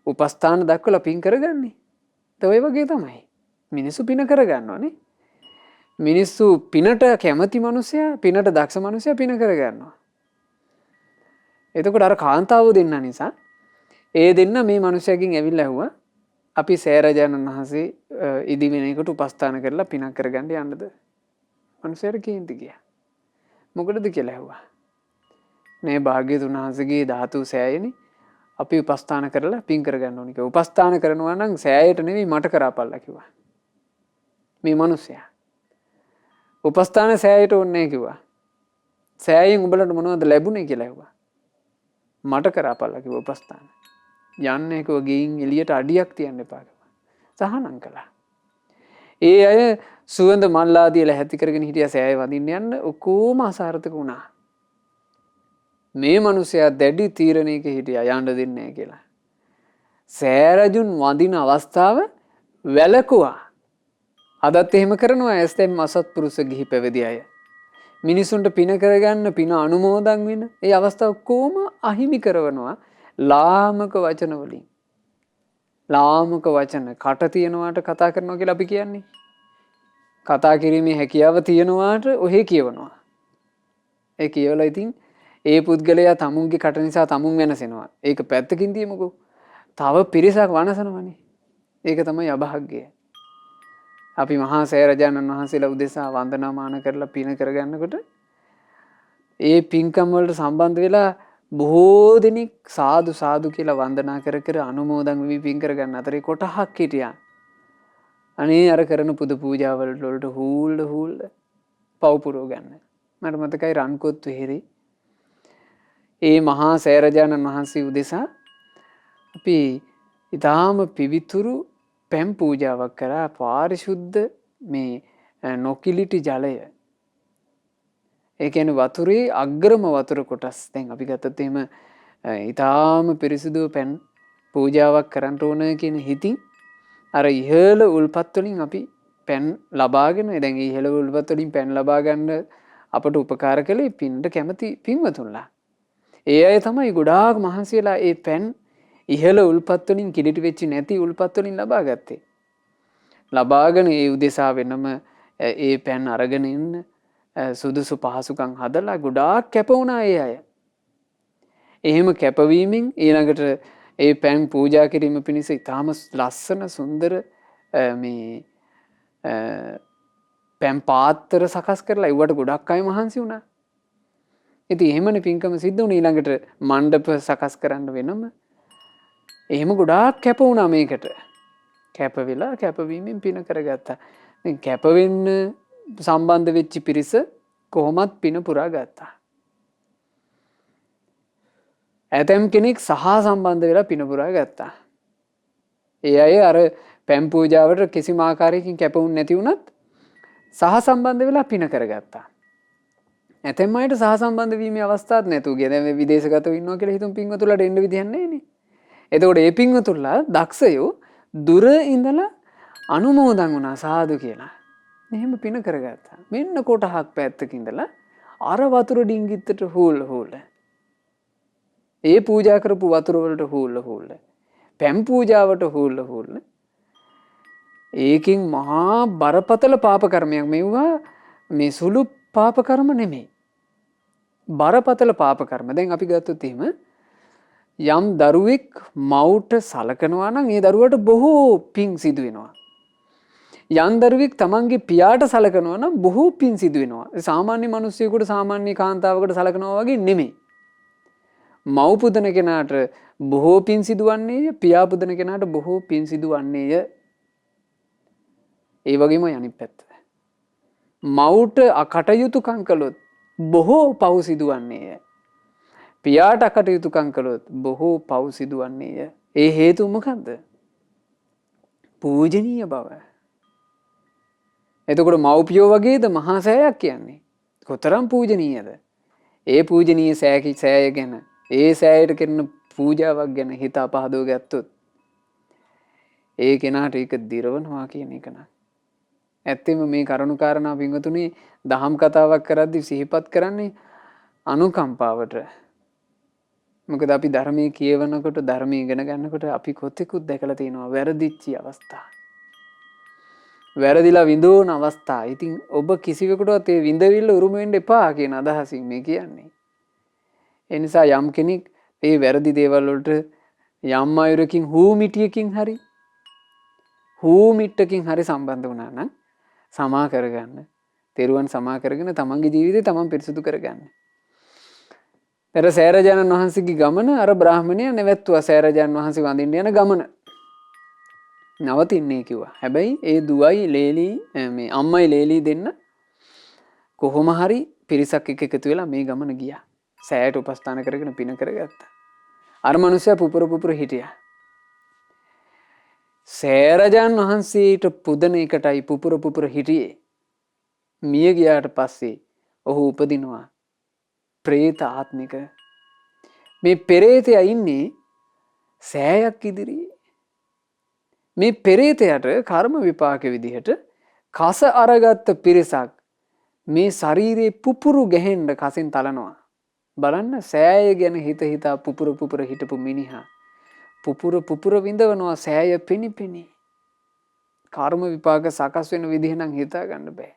උපස්ථාන දක්වලා පින් කරගන්නේ. ඒ වගේ තමයි. මිනිස්සු පින කරගන්නවානේ. මිනිස්සු පිනට කැමති මිනිසයා, පිනට දක්ෂ මිනිසයා පින කරගන්නවා. එතකොට අර කාන්තාව දෙන්න නිසා ඒ දෙන්න මේ මිනිසයාගෙන් ඇවිල්ලා ඇහුවා අපි සෑරජානන් වහන්සේ ඉදි වෙන එකට උපස්ථාන කරලා පිනක් කරගන්න යන්නද? මනුස්සයාට කේන්ති ගියා. මොකටද කියලා ඇහුවා. මේ භාග්‍යවතුන් වහන්සේගේ ධාතු සෑයනේ අපි උපස්ථාන කරලා පින් කරගන්න ඕනේ කියලා. උපස්ථාන කරනවා නම් සෑයට නෙවෙයි මට කරාපල්ලා කිව්වා. මේ මනුස්සයා. උපස්ථාන සෑයට ඕනේ නැහැ කිව්වා. සෑයෙන් උඹලට මොනවද ලැබුණේ කියලා ඇහුවා. මට කරාපල්ලා කිව්වා උපස්ථාන. යන්නේ කිව්වා ගෙයින් එළියට අඩියක් තියන්න එපා කිව්වා. සහනම් කළා. ඒ අය සුවඳ මල් ආදී ලැහැත්ති කරගෙන හිටියා සෑය වදින්න යන්න ඔක්කොම අසාර්ථක වුණා. මේ මිනිසයා දැඩි තීරණයක හිටියා යන්න දෙන්නේ නැහැ කියලා. සෑ රජුන් වදින අවස්ථාව වැළකුවා. අදත් එහෙම කරනවා ඇස්තෙන් අසත්පුරුෂ ගිහි පැවිදි අය. මිනිසුන්ට පින කරගන්න පින අනුමෝදන් වෙන ඒ අවස්ථාව කොහොම අහිමි කරනවා ලාමක වචන වලින්. ලාමක වචන කට තියනවාට කතා කරනවා කියලා අපි කියන්නේ. කතා කිරීමේ හැකියාව තියනවාට ඔහෙ කියවනවා. ඒ කියවලා ඉතින් ඒ පුද්ගලයා තමුන්ගේ කට නිසා තමුන් වෙනසෙනවා. ඒක පැත්තකින් තියමුකෝ. තව පිරිසක් වනසනවනේ. ඒක තමයි අභාග්‍යය. අපි මහා සෑරජානන් වහන්සේලා උදෙසා වන්දනාමාන කරලා පින කරගන්නකොට ඒ පින්කම් වලට සම්බන්ධ වෙලා බොහෝ දෙනෙක් සාදු සාදු කියලා වන්දනා කර කර අනුමෝදන් වෙවි පින් කරගන්න අතරේ කොටහක් හිටියා. අනේ අර කරන පුද පූජාවල් වලට හූල් පව් පුරව ගන්න. මට මතකයි රන්කොත් වෙහෙරේ ඒ මහා සෑරජානන් වහන්සේ උදෙසා අපි ඊටාම පිවිතුරු පැම් පූජාවක් කරා පාරිශුද්ධ මේ නොකිලිටි ජලය. ඒ කියන්නේ වතුරේ අග්‍රම වතුර කොටස්. දැන් අපි ගත්තොත් එහෙම ඊටාම පිරිසිදු පැන් පූජාවක් කරන්න ඕන කියන හිතින් අර ඉහළ උල්පත් වලින් අපි පැන් ලබාගෙන දැන් ඉහළ උල්පත් වලින් පැන් ලබා ගන්න අපට උපකාර කළේ පින්ඩ කැමති පින්වතුන්ලා. ඒ අය තමයි ගොඩාක් මහන්සි වෙලා ඒ පැන් ඉහළ උල්පත් වලින් කිලිටි වෙච්ච නැති උල්පත් වලින් ලබා ගත්තේ. ලබාගෙන ඒ උදෙසා වෙනම ඒ පැන් අරගෙන ඉන්න සුදුසු පහසුකම් හදලා ගොඩාක් කැප වුණා ඒ අය. එහෙම කැපවීමෙන් ඊළඟට ඒ පැන් පූජා කිරීම පිණිස ඉතාම ලස්සන සුන්දර මේ පැන් පාත්‍ර සකස් කරලා ඒවට ගොඩක් අය මහන්සි වුණා. ඉතින් එහෙමනේ පින්කම සිද්ධ වුණේ. ඊළඟට මණ්ඩප සකස් කරන්න වෙනම එහෙම ගොඩාක් කැප වුණා මේකට. කැප වෙලා කැපවීමෙන් පින කරගත්තා. දැන් කැප වෙන්න සම්බන්ධ වෙච්ච පිරිස කොහොමත් පින පුරා ගත්තා. ඇතැම් කෙනෙක් සහ සම්බන්ධ වෙලා පින පුරා ගත්තා. ඒ අය අර පැන් පූජාවට කිසිම ආකාරයකින් කැපුම් නැති වුණත් සහ සම්බන්ධ වෙලා පින කරගත්තා. ඇතැම් අයට සහ සම්බන්ධ වීමේ අවස්ථාවක් නැතුව ගියා. දැන් මේ විදේශගතව ඉන්නවා කියලා හිතුම් පින්වතුන්ලාට එන්න විදියක් නැහැ නේ. එතකොට ඒ පින්වතුන්ලා දක්ෂයෝ දුර ඉඳලා අනුමෝදන් වුණා සාදු කියලා. මෙහෙම පින කරගත්තා. මෙන්න කොටහක් පැත්තක ඉඳලා අර වතුර ඩිංගිත්තට හූල්. ඒ පූජා කරපු වතුර වලට හූල්. පැම් පූජාවට හූල්. ඒකෙන් මහා බරපතල පාප කර්මයක්. මෙවුවා මේ සුළු පාප කර්ම නෙමෙයි. බරපතල පාප කර්ම. දැන් අපි ගත්තොත් එහෙම යම් දරුවෙක් මව්ට සලකනවා නම් ඒ දරුවට බොහෝ පින් සිදු වෙනවා. යම් දරුවෙක් තමන්ගේ පියාට සලකනවා නම් බොහෝ පින් සිදු වෙනවා. සාමාන්‍ය මිනිස්සෙකුට සාමාන්‍ය කාන්තාවකට සලකනවා වගේ නෙමෙයි. මව් පුදන කෙනාට බොහෝ පින් සිදුවන්නේය, පියා පුදන කෙනාට බොහෝ පින් සිදුවන්නේය. ඒ වගේම අනිත් පැත්ත. මව්ට අකටයුතුකම් කළොත් බොහෝ පව් සිදුවන්නේය. පියාට අකටයුතුකම් කළොත් බොහෝ පව් සිදුවන්නේය. ඒ හේතුව මොකද්ද? පූජනීය බව. එතකොට මව්පියෝ වගේද මහා සෑයක් කියන්නේ. කොතරම් පූජනීයද? ඒ පූජනීය සෑය ගැන, ඒ සෑයට කරන පූජාවක් ගැන හිත අපහදව ගත්තොත් ඒ කෙනාට ඒක දිරවනවා කියන එක නක්. ඇත්තෙම මේ කරුණු කාරණා පින්වතුනි දහම් කතාවක් කරද්දී සිහිපත් කරන්නේ අනුකම්පාවට. මොකද අපි ධර්මයේ කියවනකොට ධර්මයේ ඉගෙන ගන්නකොට අපි කොතෙකුත් දැකලා තියෙනවා වැරදිච්ච අවස්ථා. වැරදිලා විඳෝන අවස්ථා. ඉතින් ඔබ කිසිවෙකුටවත් ඒ විඳවිල්ල උරුම වෙන්න එපා කියන අදහසින් මේ කියන්නේ. ඒ නිසා යම් කෙනෙක් මේ වැරදි දේවල් වලට යම් අයුරකින් හූමිටියකින් හරි සම්බන්ධ වුණා නම් සමා කරගන්න. තෙරුවන් සමා කරගෙන තමන්ගේ ජීවිතේ තමන් පිරිසුදු කරගන්න. අර සෑරජානන් වහන්සේගේ ගමන අර බ්‍රාහමණයා නැවැත්තුවා සෑරජානන් වහන්සේ වඳින්න යන ගමන. නවතින්නේ කිව්වා. හැබැයි ඒ දුවයි ලේලි මේ අම්මයි ලේලි දෙන්න කොහොම හරි පිරිසක් එක්ක එකතු වෙලා මේ ගමන ගියා. සෑයට උපස්ථාන කරගෙන පින කරගත්තා. අර මනුස්සයා පුපුර හිටියා. සෑරජාන් වහන්සේට පුදන එකටයි පුපුර හිටියේ. මිය ගියාට පස්සේ ඔහු උපදිනවා ප්‍රේත ආත්මික. මේ පෙරේතයා ඉන්නේ සෑයක් ඉදිරියේ. මේ පෙරේතයට කර්ම විපාක විදිහට කස අරගත්ත පිරිසක් මේ ශරීරේ පුපුරු ගැහෙන්න කසින් තලනවා. බලන්න සෑය ගැන හිතා පුපුර හිටපු මිනිහා පුපුර විඳවනවා සෑය පිණි. කර්ම විපාක සකස් වෙන විදිහ නම් හිතා ගන්න බෑ.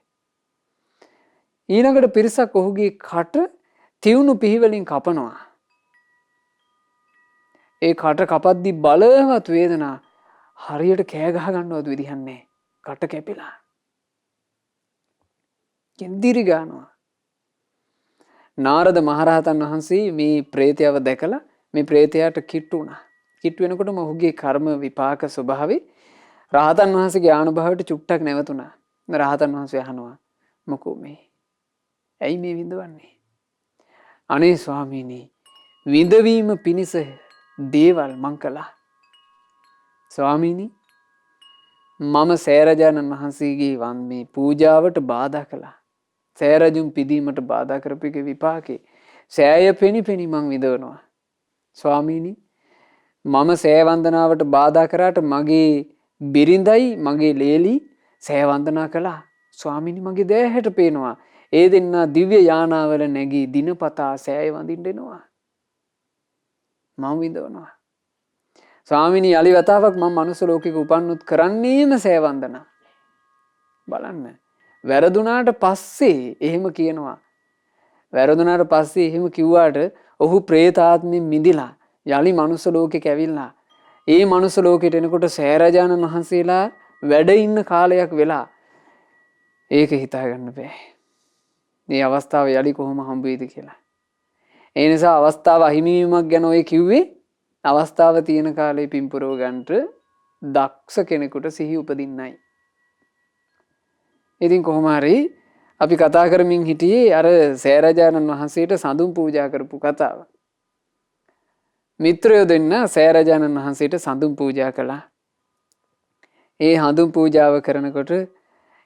ඊළඟට පිරිසක් ඔහුගේ කට තියුණු පිහිවලින් කපනවා. ඒ කට කපද්දි බලවත් වේදනා හරියට කෑ ගහ ගන්නවත් විදිහක් නැහැ. කට කැපිලා. කෙන්දිරි ගන්නවා. නාරද මහරහතන් වහන්සේ මේ ප්‍රේතයව දැකලා මේ ප්‍රේතයාට කිට්ටු වුණා. කිට්ටු වෙනකොටම ඔහුගේ කර්ම විපාක ස්වභාවය රහතන් වහන්සේගේ ආනුභාවයට චුට්ටක් නැවතුණා. රහතන් වහන්සේ අහනවා මොකෝ මේ? ඇයි මේ විඳවන්නේ? අනේ ස්වාමීනි විඳවීම පිණිස දේවල් මං කළා. ස්වාමීනි මම සෑරජානන් වහන්සේගේ මේ පූජාවට බාධා කළා. සෑරජුන් පිදීමට බාධා කරපුගේ විපාකේ සෑය පෙනි මං විඳවනවා. ස්වාමීනි මම සෑ වන්දනාවට බාධා කරාට මගේ බිරිඳයි මගේ ලේලි සෑ වන්දනා කළා. ස්වාමීනි මගේ දෑහැට පේනවා ඒ දෙන්නා දිව්‍ය යානාවල නැගී දිනපතා සෑය වඳින්න එනවා. මම විඳවනවා. ස්වාමීනි යලි වතාවක් මම මනුස්ස ලෝකෙක උපන්නොත් කරන්නේම සෑ වන්දනා. බලන්න. වැරදුනාට පස්සේ එහෙම කියනවා. වැරදුනාට පස්සේ එහෙම කිව්වාට ඔහු ප්‍රේතාත්මෙන් මිදිලා යලි මනුස්ස ලෝකෙක ඇවිල්ලා ඒ මනුස්ස ලෝකෙට එනකොට සෑරජානන් වහන්සේලා වැඩ ඉන්න කාලයක් වෙලා ඒක හිතා ගන්න බෑ. මේ අවස්ථාව යලි කොහොම හම්බ වෙයිද කියලා. ඒ නිසා අවස්ථාව අහිමිවීමක් ගැන ඔය කිව්වේ අවස්ථාව තියෙන කාලේ පින්පුරව ගන්නට දක්ෂ කෙනෙකුට සිහි උපදින්නයි. ඉතින් කොහොම හරි අපි කතා කරමින් හිටියේ අර සෑරජානන් වහන්සේට සඳුන් පූජා කරපු කතාව. මිත්‍රයෝ දෙන්න සෑරජානන් වහන්සේට සඳුන් පූජා කළා. ඒ හඳුන් පූජාව කරනකොට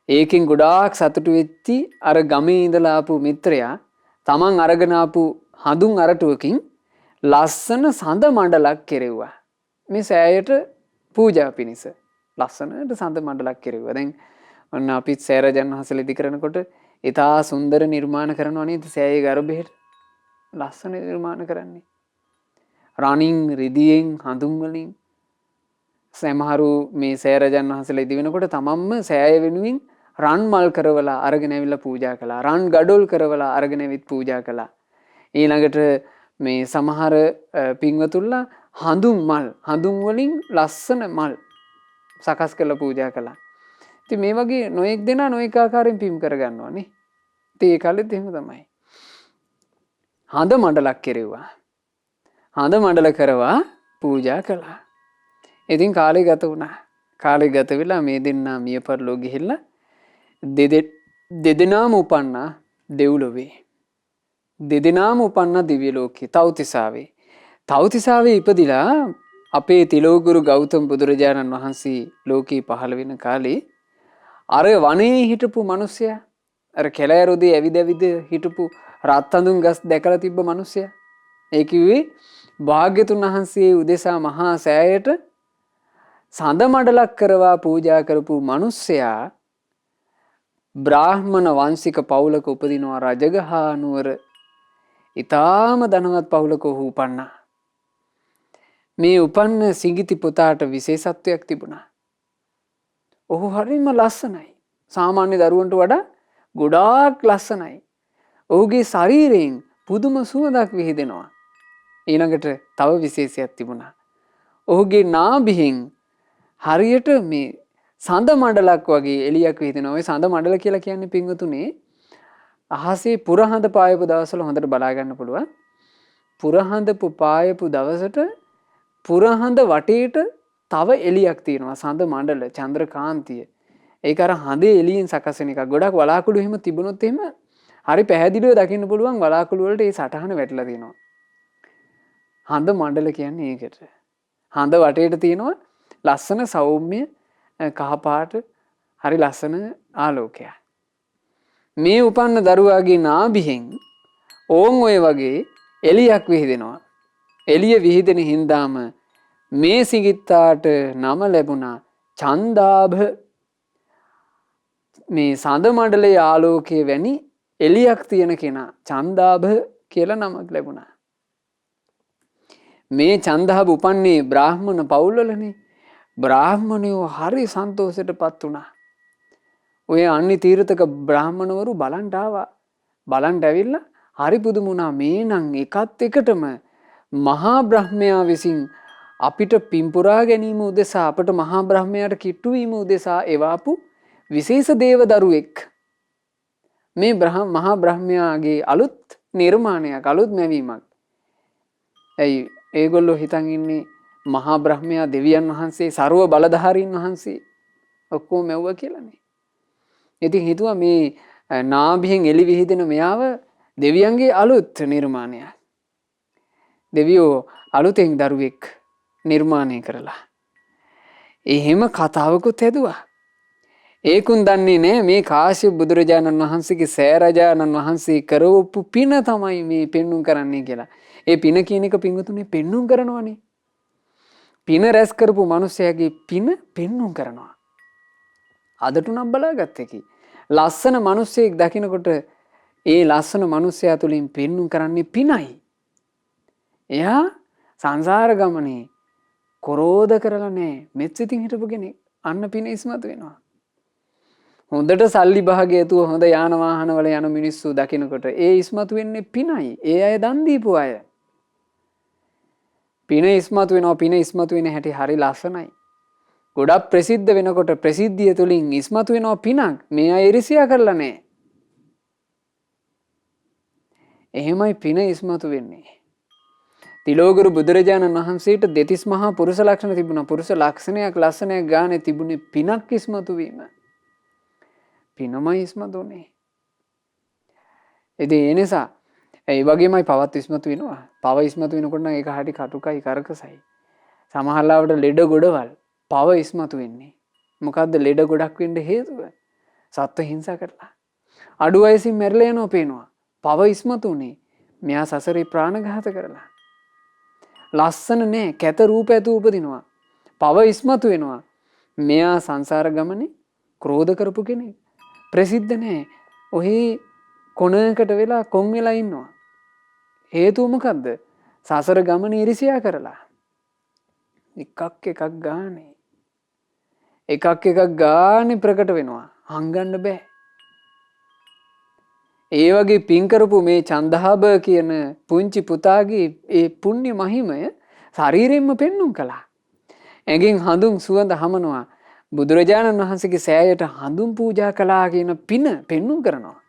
ඒකෙන් ගොඩාක් සතුටු වෙච්චි අර ගමේ ඉඳලා ආපු මිත්‍රයා තමන් අරගෙන ආපු හඳුන් අරටුවකින් ලස්සන සඳ මණ්ඩලක් කෙරෙව්වා. මේ සෑයට පූජා පිණිස ලස්සනට සඳ මණ්ඩලක් කෙරෙව්වා. දැන් ඔන්න අපිත් සෑරජානන් වහන්සේලා ඉදි කරනකොට ඉතා සුන්දර නිර්මාණ කරනවා නේද සෑයේ ගර්භයට. ලස්සන නිර්මාණ කරන්නේ. රණින් රිදියෙන් හඳුන් වලින් සමහරු මේ සෑරජානන් වහන්සේලා ඉදි වෙනකොට තමන්ම සෑය වෙනුවෙන් රන් මල් කරවලා අරගෙන ඇවිල්ලා පූජා කළා. රන් ගඩොල් කරවලා අරගෙන ඇවිත් පූජා කළා. ඊළඟට මේ සමහර පින්වතුන්ලා හඳුන් වලින් ලස්සන මල් සකස් කරලා පූජා කළා. ඉතින් මේ වගේ නොඑක් දෙනා නොඑක ආකාරයෙන් පින් කරගන්නවා නේ. ඉතින් ඒ කාලෙත් එහෙම තමයි. හඳ මණ්ඩලක් කෙරෙව්වා. හඳ මණ්ඩල කරවා පූජා කළා. ඉතින් කාලේ ගත වුණා. කාලේ ගත වෙලා මේ දෙන්නා මිය පරලෝ ගිහිල්ලා දෙදෙනාම උපන්නා දෙව්ලොවේ. දෙදෙනාම උපන්නා දිව්‍ය ලෝකේ තව්තිසාවේ. තව්තිසාවේ ඉපදිලා අපේ තිලෝගුරු ගෞතම බුදුරජාණන් වහන්සේ ලෝකේ පහළ වෙන කාලේ අර වනයේ හිටපු මිනිසයා අර කෙළයරොදේ ඇවිද හිටපු රත්අඳුන් ගස් දැකලා තිබ්බ මිනිසයා. ඒ කිව්වේ භාග්‍යතුන් වහන්සේ උදෙසා මහා සෑයට සඳ මඩලක් කරවා පූජා කරපු මිනිසයා බ්‍රාහ්මණ වංශික පවුලක උපදිනවා රජගහ නුවර. ඊටාම ධනවත් පවුලක ඔහු උපන්නා. මේ උපන්න සිඟිති පුතාට විශේෂත්වයක් තිබුණා. ඔහු හරිම ලස්සනයි. සාමාන්‍ය දරුවන්ට වඩා ගොඩාක් ලස්සනයි. ඔහුගේ ශරීරයෙන් පුදුම සුවඳක් විහිදෙනවා. ඊළඟට තව විශේෂයක් තිබුණා. ඔහුගේ නාභියෙන් හරියට මේ සඳ මණ්ඩලක් වගේ එළියක් විහිදෙනවා. ඔය සඳ මණ්ඩල කියලා කියන්නේ පින්වතුනි අහසේ පුරහඳ පායපු දවස්වල හොඳට බලා ගන්න පුළුවන්. පුරහඳ පායපු දවසට පුරහඳ වටේට තව එළියක් තියෙනවා. සඳ මණ්ඩල චන්ද්‍රකාන්තිය. ඒක අර හඳේ එළියෙන් සකස් වෙන එකක්. ගොඩක් වලාකුළු එහෙම තිබුණොත් එහෙම හරි පැහැදිලිව දකින්න පුළුවන් වලාකුළු වලට ඒ සටහන වැටලා තියෙනවා. හඳ මණ්ඩල කියන්නේ ඒකට. හඳ වටේට තියෙනවා ලස්සන සෞම්‍ය කහපාට හරි ලස්සන ආලෝකයක්. මේ උපන්න දරුවාගේ නාභියෙන් ඕන් ඔය වගේ එළියක් විහිදෙනවා. එළිය විහිදෙන හින්දාම මේ සිඟිත්තාට නම ලැබුණා චන්දාභ. මේ සඳ මණ්ඩලයේ ආලෝකයේ වැනි එළියක් තියෙන කෙනා චන්දාභ කියලා නමක් ලැබුණා. මේ චන්දාභ උපන්නේ බ්‍රාහ්මණ පවුල්වලනේ. බ්‍රාහ්මණයෝ හරි සන්තෝෂයටපත් වුණා. ඔය අන්නි තීර්ථක බ්‍රාහ්මණවරු බලන්ට ආවා. බලන්ට ඇවිල්ලා හරි පුදුම වුණා. මේ නම් එකත් එකටම මහා බ්‍රහ්මයා විසින් අපිට පින්පුරා ගැනීම උදෙසා අපට මහා බ්‍රහ්මයාට කිට්ටු වීම උදෙසා එවාපු විශේෂ දේව දරුවෙක්. මේ මහා බ්‍රහ්මයාගේ අලුත් නිර්මාණයක්, අලුත් මැවීමක්. ඇයි ඒගොල්ලෝ හිතන් ඉන්නේ මහා බ්‍රහ්මයා දෙවියන් වහන්සේ, ਸਰව බලධාරීන් වහන්සේ ඔක්කොම මැව්වා කියලානේ. ඉතින් හිතුවා මේ නාභියෙන් එළි විහිදෙන මෙයාව දෙවියන්ගේ අලුත් නිර්මාණයක්. දෙවියෝ අලුතෙන් දරුවෙක් නිර්මාණය කරලා. එහෙම කතාවකුත් හැදුවා. ඒකුන් දන්නේ නෑ මේ කාශ්‍යප බුදුරජාණන් වහන්සේගේ සෑරජාණන් වහන්සේ කරවපු පින තමයි මේ පෙන්눔 කරන්නේ කියලා. ඒ පින කියන එක පින්වතුනි පෙන්눔 කරනවානේ. පින රැස් කරපු මිනිසයාගේ පින පෙන්눔 කරනවා. අදට නම් බලාගත්ත එකි. ලස්සන මිනිසෙක් දකිනකොට ඒ ලස්සන මිනිසයා තුලින් පෙන්눔 කරන්නේ පිනයි. එයා සංසාර ගමනේ ක්‍රෝධ කරලා නෑ. මෙත් සිතින් හිටපු කෙනෙක්. අන්න පින ඉස්මතු වෙනවා. හොඳට සල්ලි භාගය ඇතුව හොඳ යාන වාහන වල යන මිනිස්සු දකිනකොට ඒ ඉස්මතු වෙන්නේ පිනයි. ඒ අය දන් දීපු අය. පින ඉස්මතු වෙනවා. පින ඉස්මතු වෙන හැටි හරි ලස්සනයි. ගොඩක් ප්‍රසිද්ධ වෙනකොට ප්‍රසිද්ධිය තුලින් ඉස්මතු වෙනවා පිනක්. මේ අය ඉරිසියා කරලා නෑ. එහෙමයි පින ඉස්මතු වෙන්නේ. තිලෝගුරු බුදුරජාණන් වහන්සේට දෙතිස් මහා පුරුෂ ලක්ෂණ තිබුණා. පුරුෂ ලක්ෂණයක් ලස්සනයක් ගානේ තිබුණේ පිනක් ඉස්මතු වීම. පිනමයි ඉස්මතු වුනේ. ඉතින් ඒ නිසා ඒ වගේමයි පවත් ඉස්මතු වෙනවා. පව ඉස්මතු වෙනකොට නම් ඒක හරි කටුකයි කරකසයි. සමහරවිට ලෙඩ ගොඩවල් පව ඉස්මතු වෙන්නේ. මොකද්ද ලෙඩ ගොඩක් වෙන්න හේතුව? සත්ව හිංසා කරලා. අඩු වයසින් මැරිලා යනවා පේනවා. පව ඉස්මතු උනේ. මෙයා සසරේ ප්‍රාණඝාත කරලා. ලස්සන නෑ කැත රූප ඇතු උපදිනවා. පව ඉස්මතු වෙනවා. මෙයා සංසාර ගමනේ ක්‍රෝධ කරපු කෙනෙක්. ප්‍රසිද්ධ නෑ. ඔහි කොනකට වෙලා කොන් වෙලා ඉන්නවා. හේතුව මොකද්ද? සසර ගමනේ ඉරිසියා කරලා. එකක් ගානේ. එකක් ගානේ ප්‍රකට වෙනවා. හංගන්න බෑ. ඒ වගේ පින් කරපු මේ චන්දහාබ කියන පුංචි පුතාගේ ඒ පුණ්‍ය මහිමය ශරීරයෙන්ම පෙන්눔 කළා. ඇඟෙන් හඳුන් සුවඳ හමනවා. බුදුරජාණන් වහන්සේගේ සෑයට හඳුන් පූජා කළා කියන පින පෙන්눔 කරනවා.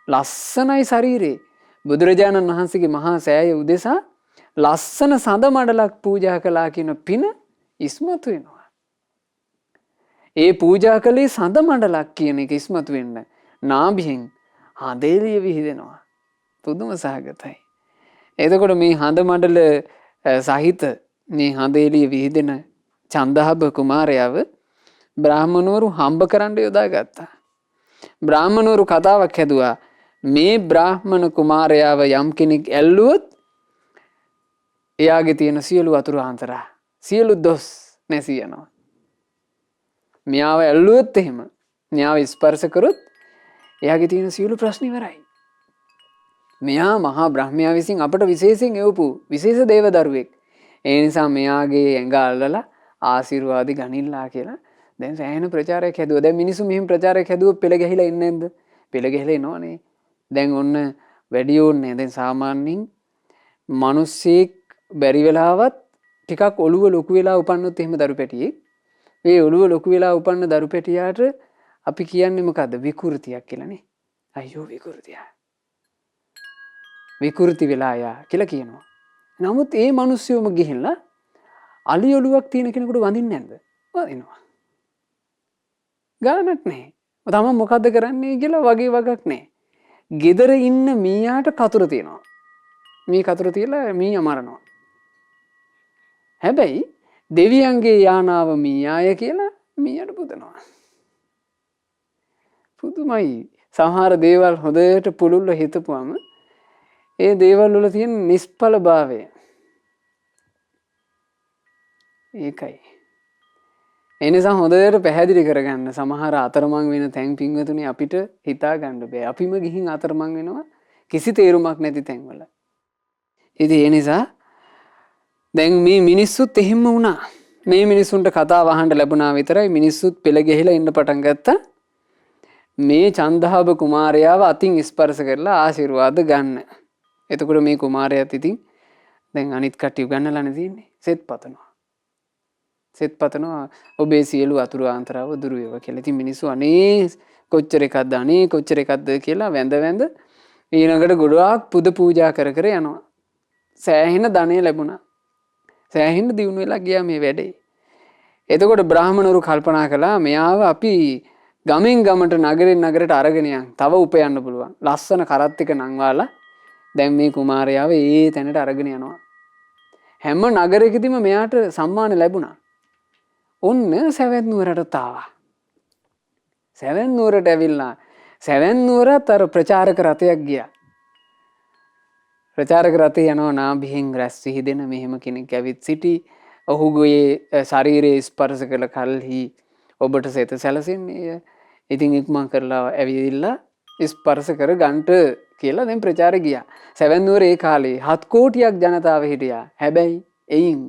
ලස්සනයි ශරීරේ. බුදුරජාණන් වහන්සේගේ මහා සෑය උදෙසා ලස්සන සඳ මඩලක් පූජා කළා කියන පින ඉස්මතු වෙනවා. ඒ පූජා කළේ සඳ මඩලක් කියන එක ඉස්මතු වෙන්න නාභියෙන් හඳේලිය විහිදෙනවා. පුදුම සහගතයි. එතකොට මේ හඳ මඩල සහිත මේ හඳේලිය විහිදෙන චන්දහබ කුමාරයාව බ්‍රාහ්මණවරු හම්බ කරන්න යොදාගත්තා. බ්‍රාහ්මණවරු කතාවක් හැදුවා. මේ බ්‍රාහ්මණ කුමාරයාව යම් කෙනෙක් ඇල්ලුවොත් එයාගේ තියෙන සියලු වතුර අන්තරා සියලු දොස් නැසී යනවා. මෙයාව ඇල්ලුවොත් එහෙම මෙයාව ස්පර්ශ කරොත් එයාගේ තියෙන සියලු ප්‍රශ්න ඉවරයි. මෙයා මහා බ්‍රහ්මයා විසින් අපට විශේෂයෙන් එවපු විශේෂ දේව දරුවෙක්. ඒ නිසා මෙයාගේ ඇඟ අල්ලලා ආශිර්වාද ගනින්නලා කියලා දැන් සෑහෙන ප්‍රචාරයක් හැදුවා. දැන් මිනිස්සු මෙහෙම ප්‍රචාරයක් හැදුවොත් පෙළ ගැහිලා ඉන්නේ නැද්ද? පෙළ ගැහිලා එනවනේ. දැන් ඔන්න වැඩි ඕනේ. දැන් සාමාන්‍යයෙන් මිනිස්සෙක් බැරි වෙලාවත් ටිකක් ඔළුව ලොකු වෙලා උපන්නොත් එහෙම දරු පැටියෙක් ඒ ඔළුව ලොකු වෙලා උපන්න දරු පැටියාට අපි කියන්නේ මොකද්ද? විකෘතියක් කියලානේ. අයියෝ විකෘතිය. විකෘති වෙලා යා කියලා කියනවා. නමුත් ඒ මිනිස්සුම ගිහිල්ලා අලි ඔළුවක් තියෙන කෙනෙකුට වඳින්නේ නැද්ද? වදිනවා. ගානක් නැහැ. තමන් මොකද්ද කරන්නේ කියලා වගේ වගක් නැහැ. ගෙදර ඉන්න මීයාට කතුර තියෙනවා. මේ කතුර තියලා මීයා මරනවා. හැබැයි දෙවියන්ගේ යානාව මීයාය කියලා මීයාට පුදනවා. පුදුමයි. සමහර දේවල් හොඳට පුළුල්ව හිතපුවම ඒ දේවල් වල තියෙන නිෂ්ඵල භාවය. ඒකයි. ඒ නිසා හොඳට පැහැදිලි කරගන්න සමහර අතරමං වෙන තැන් පින්වතුනි අපිට හිතා ගන්න බෑ. අපිම ගිහින් අතරමං වෙනවා කිසි තේරුමක් නැති තැන්වල. ඉතින් ඒ නිසා දැන් මේ මිනිස්සුත් එහෙම වුණා. මේ මිනිස්සුන්ට කතාව අහන්න ලැබුණා විතරයි මිනිස්සුත් පෙළ ගැහිලා ඉන්න පටන් ගත්තා. මේ චන්දහාබ කුමාරයාව අතින් ස්පර්ශ කරලා ආශිර්වාද ගන්න. එතකොට මේ කුමාරයාත් ඉතින් දැන් අනිත් කට්ටිය ගන්නලානේ තියෙන්නේ. සෙත් පතනවා. සෙත් පතනවා ඔබේ සියලු අතුරු ආන්තරාව දුරු වේවා කියලා. ඉතින් මිනිස්සු අනේ කොච්චර එකක්ද අනේ කොච්චර එකක්ද කියලා වැඳ වැඳ ඊළඟට ගොඩාක් පුද පූජා කර කර යනවා. සෑහෙන ධනෙ ලැබුණා. සෑහෙන දියුණු වෙලා ගියා මේ වැඩේ. එතකොට බ්‍රාහමණවරු කල්පනා කළා මෙයාව අපි ගමෙන් ගමට නගරෙන් නගරට අරගෙන යන්. තව උපයන්න පුළුවන්. ලස්සන කරත් ටික නංවාලා දැන් මේ කුමාරයාව ඒ තැනට අරගෙන යනවා. හැම නගරයකදීම මෙයාට සම්මාන ලැබුණා. ඔන්න සැවැත් නුවරට ආවා. සැවැත් නුවරට ඇවිල්ලා සැවැත් නුවරත් අර ප්‍රචාරක රථයක් ගියා. ප්‍රචාරක රථේ යනවා නාභියෙන් රැස් විහිදෙන මෙහෙම කෙනෙක් ඇවිත් සිටි. ඔහුගේ ශරීරයේ ස්පර්ශ කළ කල්හි ඔබට සෙත සැලසෙන්නේ. ඉතින් ඉක්මන් කරලා ඇවිදilla ස්පර්ශ කර ගන්නට කියලා දැන් ප්‍රචාරය ගියා. සැවැත් නුවර ඒ කාලේ 7 කෝටියක් ජනතාව හිටියා. හැබැයි එයින්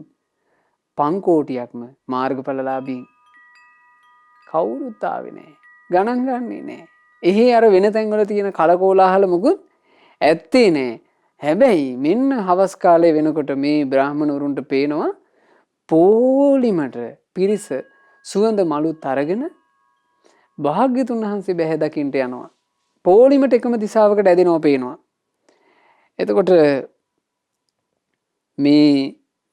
5 කෝටියක්ම මාර්ගඵලලාභී කවුරුත් ආවේ නැහැ. ගණන් ගන්නේ නැහැ. එහි අර වෙන තැන්වල තියෙන කලකෝලාහල මොකුත් ඇත්තේ නැහැ. හැබැයි මෙන්න හවස් කාලේ වෙනකොට මේ බ්‍රාහ්මණවරුන්ට පේනවා පොලිමට පිරිස සුවඳ මලුත් අරගෙන භාග්‍යතුන් වහන්සේ බැහැ දකින්න යනවා. පොලිමට එකම දිශාවකට ඇදෙනවා පේනවා. එතකොට මේ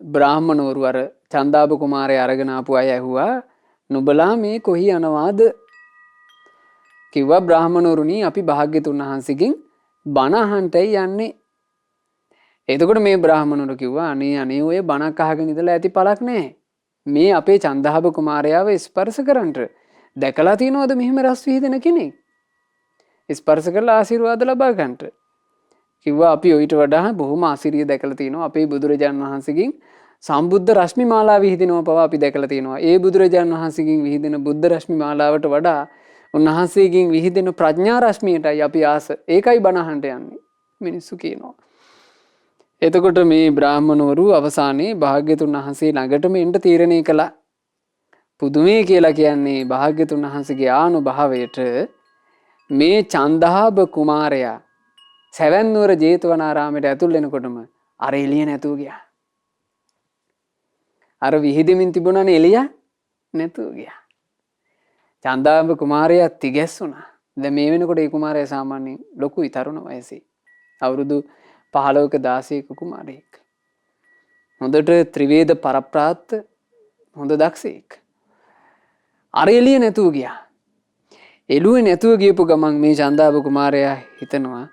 බ්‍රාහ්මණවරු අර චන්දාබ කුමාරයා අරගෙන ආපු අය ඇහුවා නුඹලා මේ කොහි යනවාද? කිව්වා බ්‍රාහ්මණවරුනි අපි භාග්‍යතුන් වහන්සේගෙන් බණ අහන්නයි යන්නේ. එතකොට මේ බ්‍රාහ්මණවරු කිව්වා අනේ අනේ ඔය බණක් අහගෙන ඉඳලා ඇති පළක් නැහැ. මේ අපේ චන්දහබ කුමාරයාව ස්පර්ශ කරන්නට දැකලා තියනවද මෙහෙම රස් විහිදෙන කෙනෙක්? ස්පර්ශ කරලා ආශිර්වාද ලබා ගන්නට. කිව්වා අපි ඔయిత වඩා බොහොම ආශිර්වාද දැකලා තිනවා. අපේ බුදුරජාන් වහන්සේගෙන් සම්බුද්ධ රශ්මි මාලා විහිදෙනවා පවා අපි දැකලා තිනවා. ඒ බුදුරජාන් වහන්සේගෙන් විහිදෙන බුද්ධ රශ්මි මාලාවට වඩා උන්වහන්සේගෙන් විහිදෙන ප්‍රඥා රශ්මියටයි අපි ආස. ඒකයි බණ අහන්නට යන්නේ. මිනිස්සු කියනවා. එතකොට මේ බ්‍රාහ්මණවරු අවසානයේ භාග්‍යතුන් වහන්සේ ළඟටම එන්න තීරණය කළා. පුදුමේ කියලා කියන්නේ භාග්‍යතුන් වහන්සේගේ ආනුභාවයට මේ චන්දහාබ කුමාරයා සැවැත් නුවර ජේතවනාරාමයට ඇතුල් වෙනකොටම අර එළිය නැතුව ගියා. අර විහිදෙමින් තිබුණානේ එළිය නැතුව ගියා. චන්දහාබ කුමාරයා තිගැස්සුණා. දැන් මේ වෙනකොට ඒ කුමාරයා සාමාන්‍යයෙන් ලොකුයි තරුණ වයසේ. අවුරුදු 15ක 16ක කුමාරයෙක්. හොඳට ත්‍රිවේද පරප්‍රාප්ත හොඳ දක්ෂයෙක්. අර එළිය නැතුව ගියා. එළුවේ නැතුව ගියපු ගමන් මේ චන්දාබ කුමාරයා හිතනවා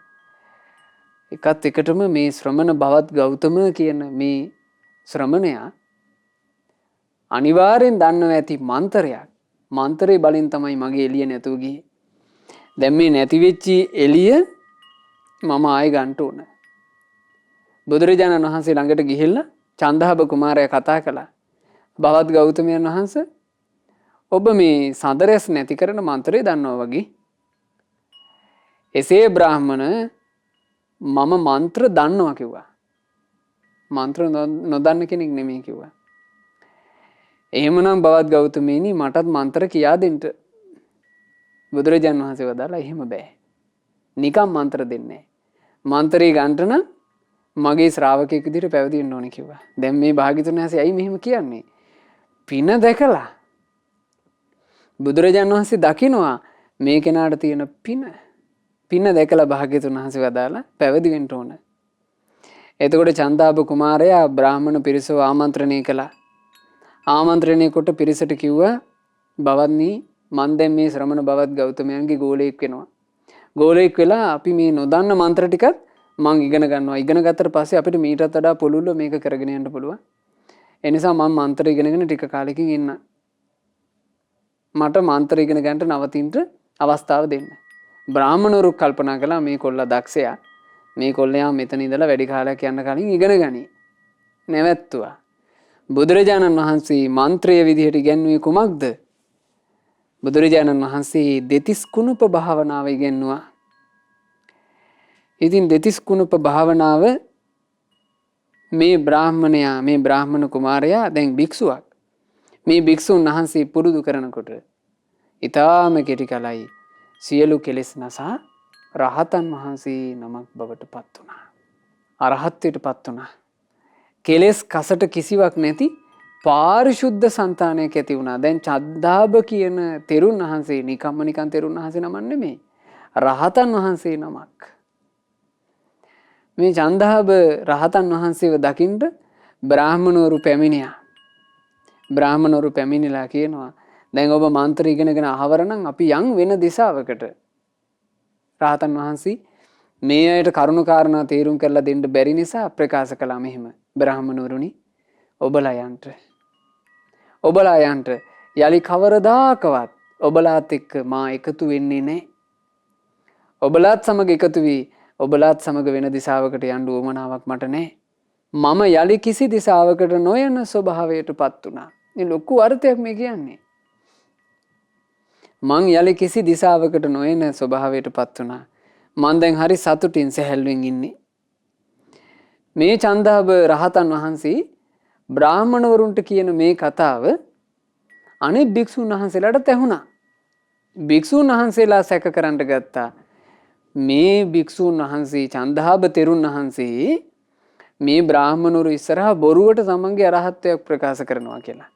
එකත් එකටම මේ ශ්‍රමණ බවත් ගෞතම කියන මේ ශ්‍රමණයා අනිවාර්යෙන් දන්නව ඇති මන්තරයක්. මන්තරේ බලෙන් තමයි මගේ එළිය නැතුව ගියේ. දැන් මේ නැති වෙච්චි එළිය මම ආයෙ ගන්න ඕන. බුදුරජාණන් වහන්සේ ළඟට ගිහිල්ලා චන්දහබ කුමාරයා කතා කළා. බවත් ගෞතමයන් වහන්සේ ඔබ මේ සඳරැස් නැති කරන මන්ත්‍රය දන්නවා වගේ. එසේ බ්‍රාහ්මණ මම මන්ත්‍ර දන්නවා කිව්වා. මන්ත්‍ර නොදන්න කෙනෙක් නෙමෙයි කිව්වා. එහෙමනම් බවත් ගෞතමීනි මටත් මන්ත්‍ර කියා දෙන්න. බුදුරජාණන් වහන්සේ වදාලා එහෙම බෑ. නිකම් මන්ත්‍ර දෙන්නේ නැහැ. මන්ත්‍රේ ගන්නට නම් මගේ ශ්‍රාවකයෙක් විදිහට පැවිදි වෙන්න ඕනේ කිව්වා. දැන් මේ භාග්‍යතුන් වහන්සේ ඇයි මෙහෙම කියන්නේ? පින දැකලා බුදුරජාණන් වහන්සේ දකිනවා මේ කෙනාට තියෙන පින දැකලා භාග්‍යතුන් වහන්සේ වදාලා පැවිදි වෙන්න ඕන. එතකොට චන්දාප කුමාරයා බ්‍රාහ්මණ පිරිසව ආමන්ත්‍රණය කළා. ආමන්ත්‍රණය කොට පිරිසට කිව්වා බවත්නි මන් දැන් මේ ශ්‍රමණ බවත් ගෞතමයන්ගේ ගෝලයෙක් වෙනවා. ගෝලයෙක් වෙලා අපි මේ නොදන්න මන්ත්‍ර ටිකත් මං ඉගෙන ගන්නවා. ඉගෙන ගත්තට පස්සේ අපිට මීටත් වඩා පුළුල්ව මේක කරගෙන යන්න පුළුවන්. ඒ නිසා මම මන්ත්‍ර ඉගෙනගෙන ටික කාලෙකින් ඉන්න. මට මන්ත්‍ර ඉගෙන ගන්නට නවතින්න අවස්ථාව දෙන්න. බ්‍රාහ්මණවරු කල්පනා කළා මේ කොල්ලා දක්ෂයා. මේ කොල්ලයා මෙතන ඉඳලා වැඩි කාලයක් යන්න කලින් ඉගෙන ගනි. නැවැත්තුවා. බුදුරජාණන් වහන්සේ මන්ත්‍රය විදිහට ඉගෙනුවේ කුමක්ද? බුදුරජාණන් වහන්සේ දෙතිස් කුණුප භාවනාව ඉගෙනුවා. ඉතින් දෙතිස් කුණුප භාවනාව මේ බ්‍රාහ්මණයා මේ බ්‍රාහ්මණ කුමාරයා දැන් භික්ෂුවක්. මේ භික්ෂුන් වහන්සේ පුරුදු කරනකොට ඊටාම කෙටි කලයි සියලු කෙලෙස් නසා රහතන් වහන්සේ නමක් බවට පත් වුණා. අරහත්ත්වයට පත් වුණා. කෙලෙස් කසට කිසිවක් නැති පාරිශුද්ධ సంతානයක් ඇති වුණා. දැන් චද්දාබ කියන තෙරුන් වහන්සේ නිකන් තෙරුන් වහන්සේ නමක් නෙමෙයි. රහතන් වහන්සේ නමක්. මේ චන්දාබ රහතන් වහන්සේව දකින්න බ්‍රාහ්මණවරු පැමිණියා. බ්‍රාහ්මණවරු පැමිණිලා කියනවා දැන් ඔබ මන්ත්‍ර ඉගෙනගෙන අහවර නම් අපි යන් වෙන දිශාවකට. රහතන් වහන්සේ මේ අයට කරුණු කාරණා තේරුම් කරලා දෙන්න බැරි නිසා ප්‍රකාශ කළා මෙහෙම. බ්‍රාහ්මණවරුනි ඔබලා යන්ට යලි කවරදාකවත් ඔබලාත් එක්ක මා එකතු වෙන්නේ නැහැ. ඔබලාත් සමග එකතු වී ඔබලාත් සමග වෙන දිශාවකට යන්න උවමනාවක් මට නැහැ. මම යලි කිසි දිශාවකට නොයන ස්වභාවයට පත් වුණා. මේ ලොකු අර්ථයක් මේ කියන්නේ. මං යලි කිසි දිශාවකට නොයන ස්වභාවයට පත් වුණා. මං දැන් හරි සතුටින් සැහැල්ලුවෙන් ඉන්නේ. මේ චන්දාබ රහතන් වහන්සේ බ්‍රාහ්මණවරුන්ට කියන මේ කතාව අනෙක් භික්ෂුන් වහන්සේලාට ඇහුණා. භික්ෂුන් වහන්සේලා සැක කරන්න ගත්තා. මේ භික්ෂුන් වහන්සේ චන්දාබ තෙරුන් වහන්සේ මේ බ්‍රාහ්මණවරු ඉස්සරහා බොරුවට තමන්ගේ අරහත්ත්වයක් ප්‍රකාශ කරනවා කියලා.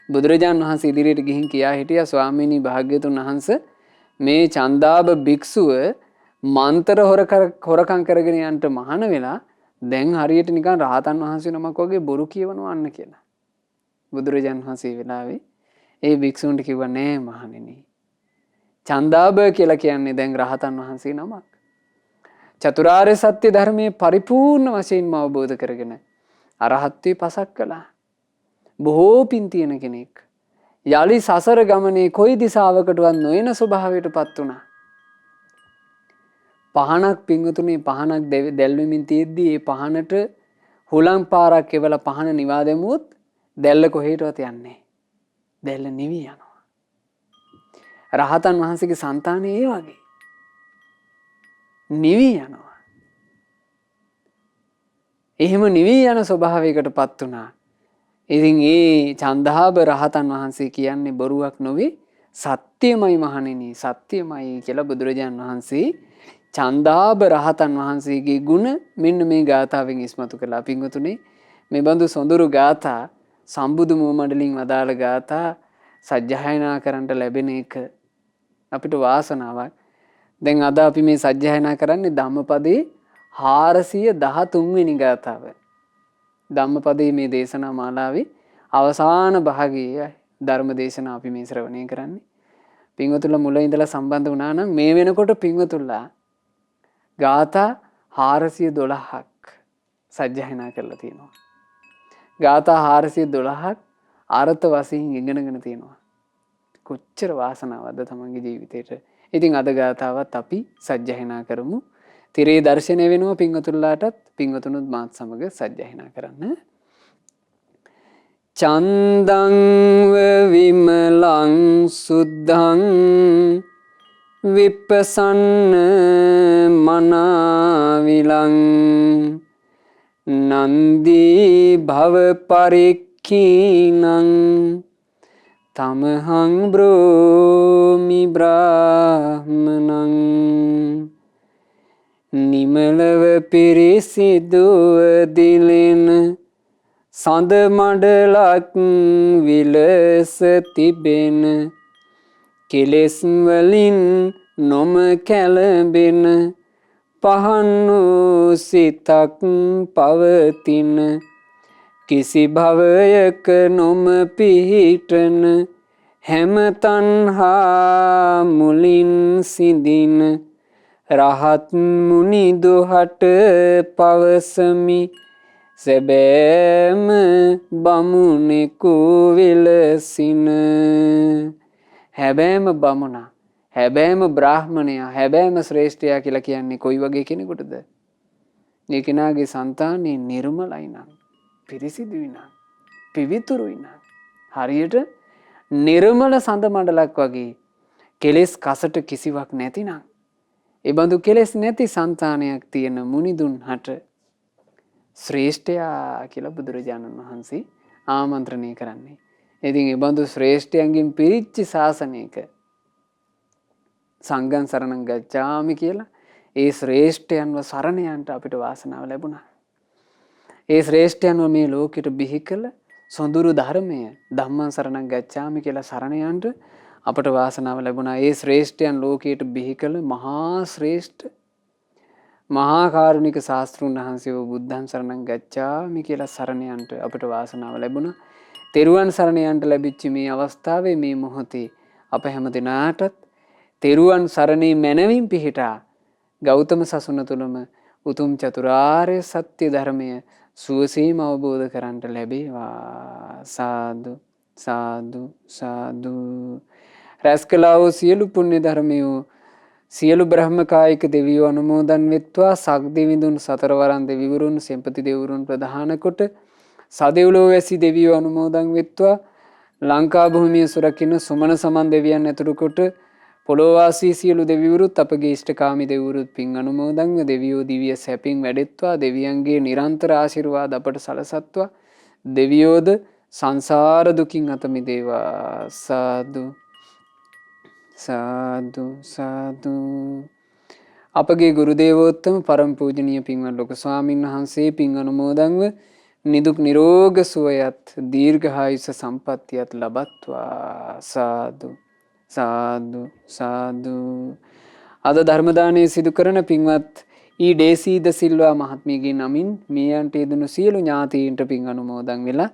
බුදුරජාණන් වහන්සේ ඉදිරියට ගිහින් කියා හිටියා ස්වාමීනි භාග්‍යතුන් වහන්සේ මේ චන්දාබ භික්ෂුව මන්තර හොරකම් කරගෙන යන්න මහාන වෙලා දැන් හරියට නිකන් රහතන් වහන්සේ නමක් වගේ බොරු කියවනවා අන්න කියලා. බුදුරජාණන් වහන්සේ වෙලාවේ ඒ භික්ෂුන්ට කිව්වා නෑ මහණෙනි. චන්දාබ කියලා කියන්නේ දැන් රහතන් වහන්සේ නමක්. චතුරාර්ය සත්‍ය ධර්මයේ පරිපූර්ණ වශයෙන්ම අවබෝධ කරගෙන අරහත්ත්වේ පසක් කළා. බොහෝ පින් තියෙන කෙනෙක්. යලි සසර ගමනේ කොයි දිශාවකටවත් නොයන ස්වභාවයට පත් වුණා. පහනක් පිංගුතුනේ පහනක් දැල්වෙමින් තියෙද්දී ඒ පහනට හුලං පාරක් එවලා පහන නිවා දැමුවොත් දැල්ල කොහෙටවත් යන්නේ. දැල්ල නිවි යනවා. රහතන් වහන්සේගේ సంతානෙ ඒ වගේ. නිවි යනවා. එහෙම නිවි යන ස්වභාවයකට පත් වුණා. ඉතින් ඒ චන්දාබ රහතන් වහන්සේ කියන්නේ බොරුවක් නොවේ සත්‍යමයි මහණෙනි සත්‍යමයි කියලා බුදුරජාණන් වහන්සේ චන්දාබ රහතන් වහන්සේගේ ගුණ මෙන්න මේ ගාථාවෙන් ඉස්මතු කළා. පින්වතුනි මේ බඳු සොඳුරු ගාථා සම්බුදු මුවමඩලින් වදාළ ගාථා සජ්ජායනා කරන්නට ලැබෙන එක අපිට වාසනාවක්. දැන් අද අපි මේ සජ්ජායනා කරන්නේ ධම්මපදයේ 413 වෙනි ගාථාව. ධම්මපදයේ මේ දේශනා මාලාවේ අවසාන භාගයේ ධර්ම දේශනා අපි මේ ශ්‍රවණය කරන්නේ. පින්වතුන්ලා මුල ඉඳලා සම්බන්ධ වුණා නම් මේ වෙනකොට පින්වතුන්ලා ගාථා 412ක් සජ්ජායනා කරලා තියෙනවා. ගාථා 412ක් අර්ථ වශයෙන් ඉගෙනගෙන තියෙනවා. කොච්චර වාසනාවක්ද තමන්ගේ ජීවිතේට. ඉතින් අද ගාථාවත් අපි සජ්ජායනා කරමු. තිරේ දර්ශනය වෙනවා පින්වතුන්ලාටත් පින්වතුනුත් මාත් සමග සජ්ජායනා කරන්න. චන්දං විමලං සුද්ධං විප්පසන්න මනාවිලං නන්දී භව පරික්ඛීනං තමහං බ්‍රෝමි බ්‍රාහ්මනං නිමලව පිරිසිදුව දිලෙන සඳ මඩලක් විලස තිබෙන කෙලෙස් වලින් නොම කැළඹෙන පහන් වූ සිතක් පවතින කිසි භවයක නොම පිහිටන හැම තණ්හා මුලින් සිඳින රහත් මුනි දුහට පවසමි සැබෑම බමුණෙකු විලසින. හැබෑම බමුණා, හැබෑම බ්‍රාහ්මණයා, හැබෑම ශ්‍රේෂ්ඨයා කියලා කියන්නේ කොයි වගේ කෙනෙකුටද? මේ කෙනාගේ సంతානේ නිර්මලයි නම්, පිරිසිදුයි නම්, පිවිතුරුයි නම්, හරියට නිර්මල සඳ මණ්ඩලක් වගේ කෙලෙස් කසට කිසිවක් නැතිනම්, ඒ බඳු කෙලෙස් නැති సంతානයක් තියෙන මුනිදුන් හට ශ්‍රේෂ්ඨයා කියලා බුදුරජාණන් වහන්සේ ආමන්ත්‍රණය කරන්නේ. ඉතින් ඒ බඳු ශ්‍රේෂ්ඨයන්ගෙන් පිරිච්ච ශාසනයක සංඝං සරණං ගච්ඡාමි කියලා ඒ ශ්‍රේෂ්ඨයන්ව සරණ යන්න අපිට වාසනාව ලැබුණා. ඒ ශ්‍රේෂ්ඨයන්ව මේ ලෝකෙට බිහි කළ සොඳුරු ධර්මය ධම්මං සරණං ගච්ඡාමි කියලා සරණ යන්න අපට වාසනාව ලැබුණා. ඒ ශ්‍රේෂ්ඨයන් ලෝකයට බිහි කළ මහා ශ්‍රේෂ්ඨ මහා කාරුණික ශාස්ත්‍රුන් වහන්සේ බුද්ධං සරණං ගච්ඡාමි කියලා සරණ යන්න අපට වාසනාව ලැබුණා. තෙරුවන් සරණ යන්න ලැබිච්ච මේ අවස්ථාවේ මේ මොහොතේ අප හැම දිනාටත් තෙරුවන් සරණේ මැනවින් පිහිටා ගෞතම සසුන තුලම උතුම් චතුරාර්ය සත්‍ය ධර්මය සුවසේම අවබෝධ කරගන්නට ලැබේවා. සාදු සාදු සාදු. රැස් කළා වූ සියලු පුණ්‍ය ධර්මයෝ සියලු බ්‍රහ්මකායික දෙවියෝ අනුමෝදන් වෙත්වා. සක් දෙවිඳුන් සතරවරන් දෙවිවරුන් සෙන්පති දෙවිවරුන් ප්‍රධාන කොට සදෙව්ලෝ වැසි දෙවියෝ අනුමෝදන් වෙත්වා. ලංකා භූමිය සුරකින්න සුමන සමන් දෙවියන් ඇතුළු කොට පොළොවාසී සියලු දෙවිවරුත් අපගේ ඉෂ්ඨකාමී දෙවිවරුත් පින් අනුමෝදන්ව දෙවියෝ දිව්‍ය සැපින් වැඩෙත්වා. දෙවියන්ගේ නිරන්තර ආශිර්වාද අපට සලසත්වා. දෙවියෝද සංසාර දුකින් අත මිදේවා. සාදු සාදු සාදු. අපගේ ගුරු දේවෝත්තම පරම පූජනීය පින්වත් ලොකු ස්වාමීන් වහන්සේ පින් අනුමෝදන්ව නිදුක් නිරෝග සුවයත් දීර්ඝායුෂ සම්පන්නියත් ලබත්වා. සාදු සාදු සාදු. අද ධර්ම දානය සිදු කරන පින්වත් ඊ.ඩී.සී.ද සිල්වා මහත්මියගේ නමින් මේ යන්ට යෙදුණු සියලු ඥාතීන්ට පින් අනුමෝදන් වෙලා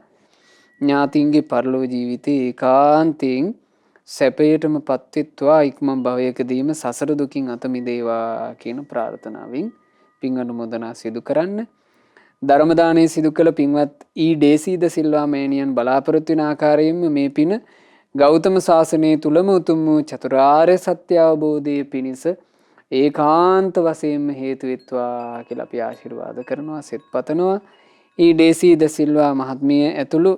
ඥාතීන්ගේ පරලෝ ජීවිතේ ඒකාන්තයෙන් සැපයටම පත්වෙත්වා. ඉක්මන් භවයකදීම සසර දුකින් අත මිදේවා කියන ප්‍රාර්ථනාවෙන් පින් අනුමෝදනා සිදු කරන්න. ධර්ම දානය සිදු කළ පින්වත් ඊ.ඩී.සී.ද සිල්වා මෑණියන් බලාපොරොත්තු වෙන ආකාරයෙන්ම මේ පින ගෞතම ශාසනය තුලම උතුම් වූ චතුරාර්ය සත්‍ය අවබෝධයේ පිණිස ඒකාන්ත වශයෙන්ම හේතු වෙත්වා කියලා අපි ආශිර්වාද කරනවා, සෙත් පතනවා. ඊ.ඩී.සී.ද සිල්වා මහත්මිය ඇතුළු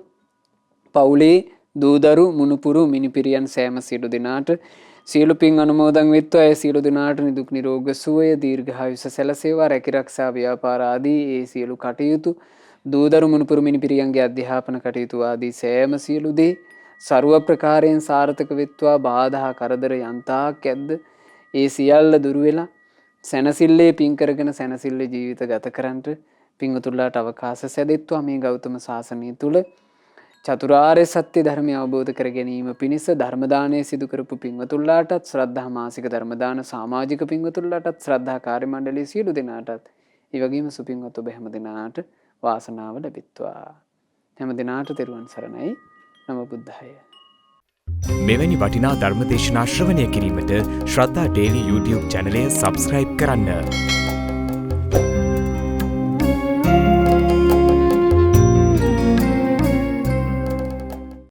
පවුලේ දූදරු මුණුපුරු මිනිපිරියන් සෑම සියලු දෙනාට සියලු පින් අනුමෝදන් වෙත්වා. ඒ සියලු දෙනාට නිදුක් නිරෝග සුවය දීර්ඝායුෂ සැලසේවා. රැකිරක්ෂා ව්‍යාපාර ආදී ඒ සියලු කටයුතු දූදරු මුණුපුරු මිනිපිරියන්ගේ අධ්‍යාපන කටයුතු ආදී සෑම සියලු දේ ਸਰව ප්‍රකාරයෙන් සාර්ථක වෙත්වා. බාධා කරදර යන්තාක් ඇද්ද ඒ සියල්ල දුරු වෙලා සැනසille පින් කරගෙන සැනසille ජීවිත ගත කරන්නට පින්වතුන්ලාට අවකාශ සැදෙත්වා. මේ ගෞතම ශාසනය තුල චතුරාර්ය සත්‍ය ධර්මය අවබෝධ කර ගැනීම පිණිස ධර්ම දානය සිදු කරපු පින්වතුන්ලාටත් ශ්‍රද්ධා මාසික ධර්ම දාන සමාජික පින්වතුන්ලාටත් ශ්‍රද්ධා කාර්ය මණ්ඩලයේ සියලු දෙනාටත් ඒ වගේම සුපින්වත් ඔබ හැම දිනාට වාසනාව ලැබෙත්වා. හැම දිනාට තෙරුවන් සරණයි. නමෝ බුද්ධාය. මෙවැනි වටිනා ධර්ම දේශනා ශ්‍රවණය කිරීමට ශ්‍රද්ධා ඩේලි YouTube චැනලය සබ්ස්ක්‍රයිබ් කරන්න.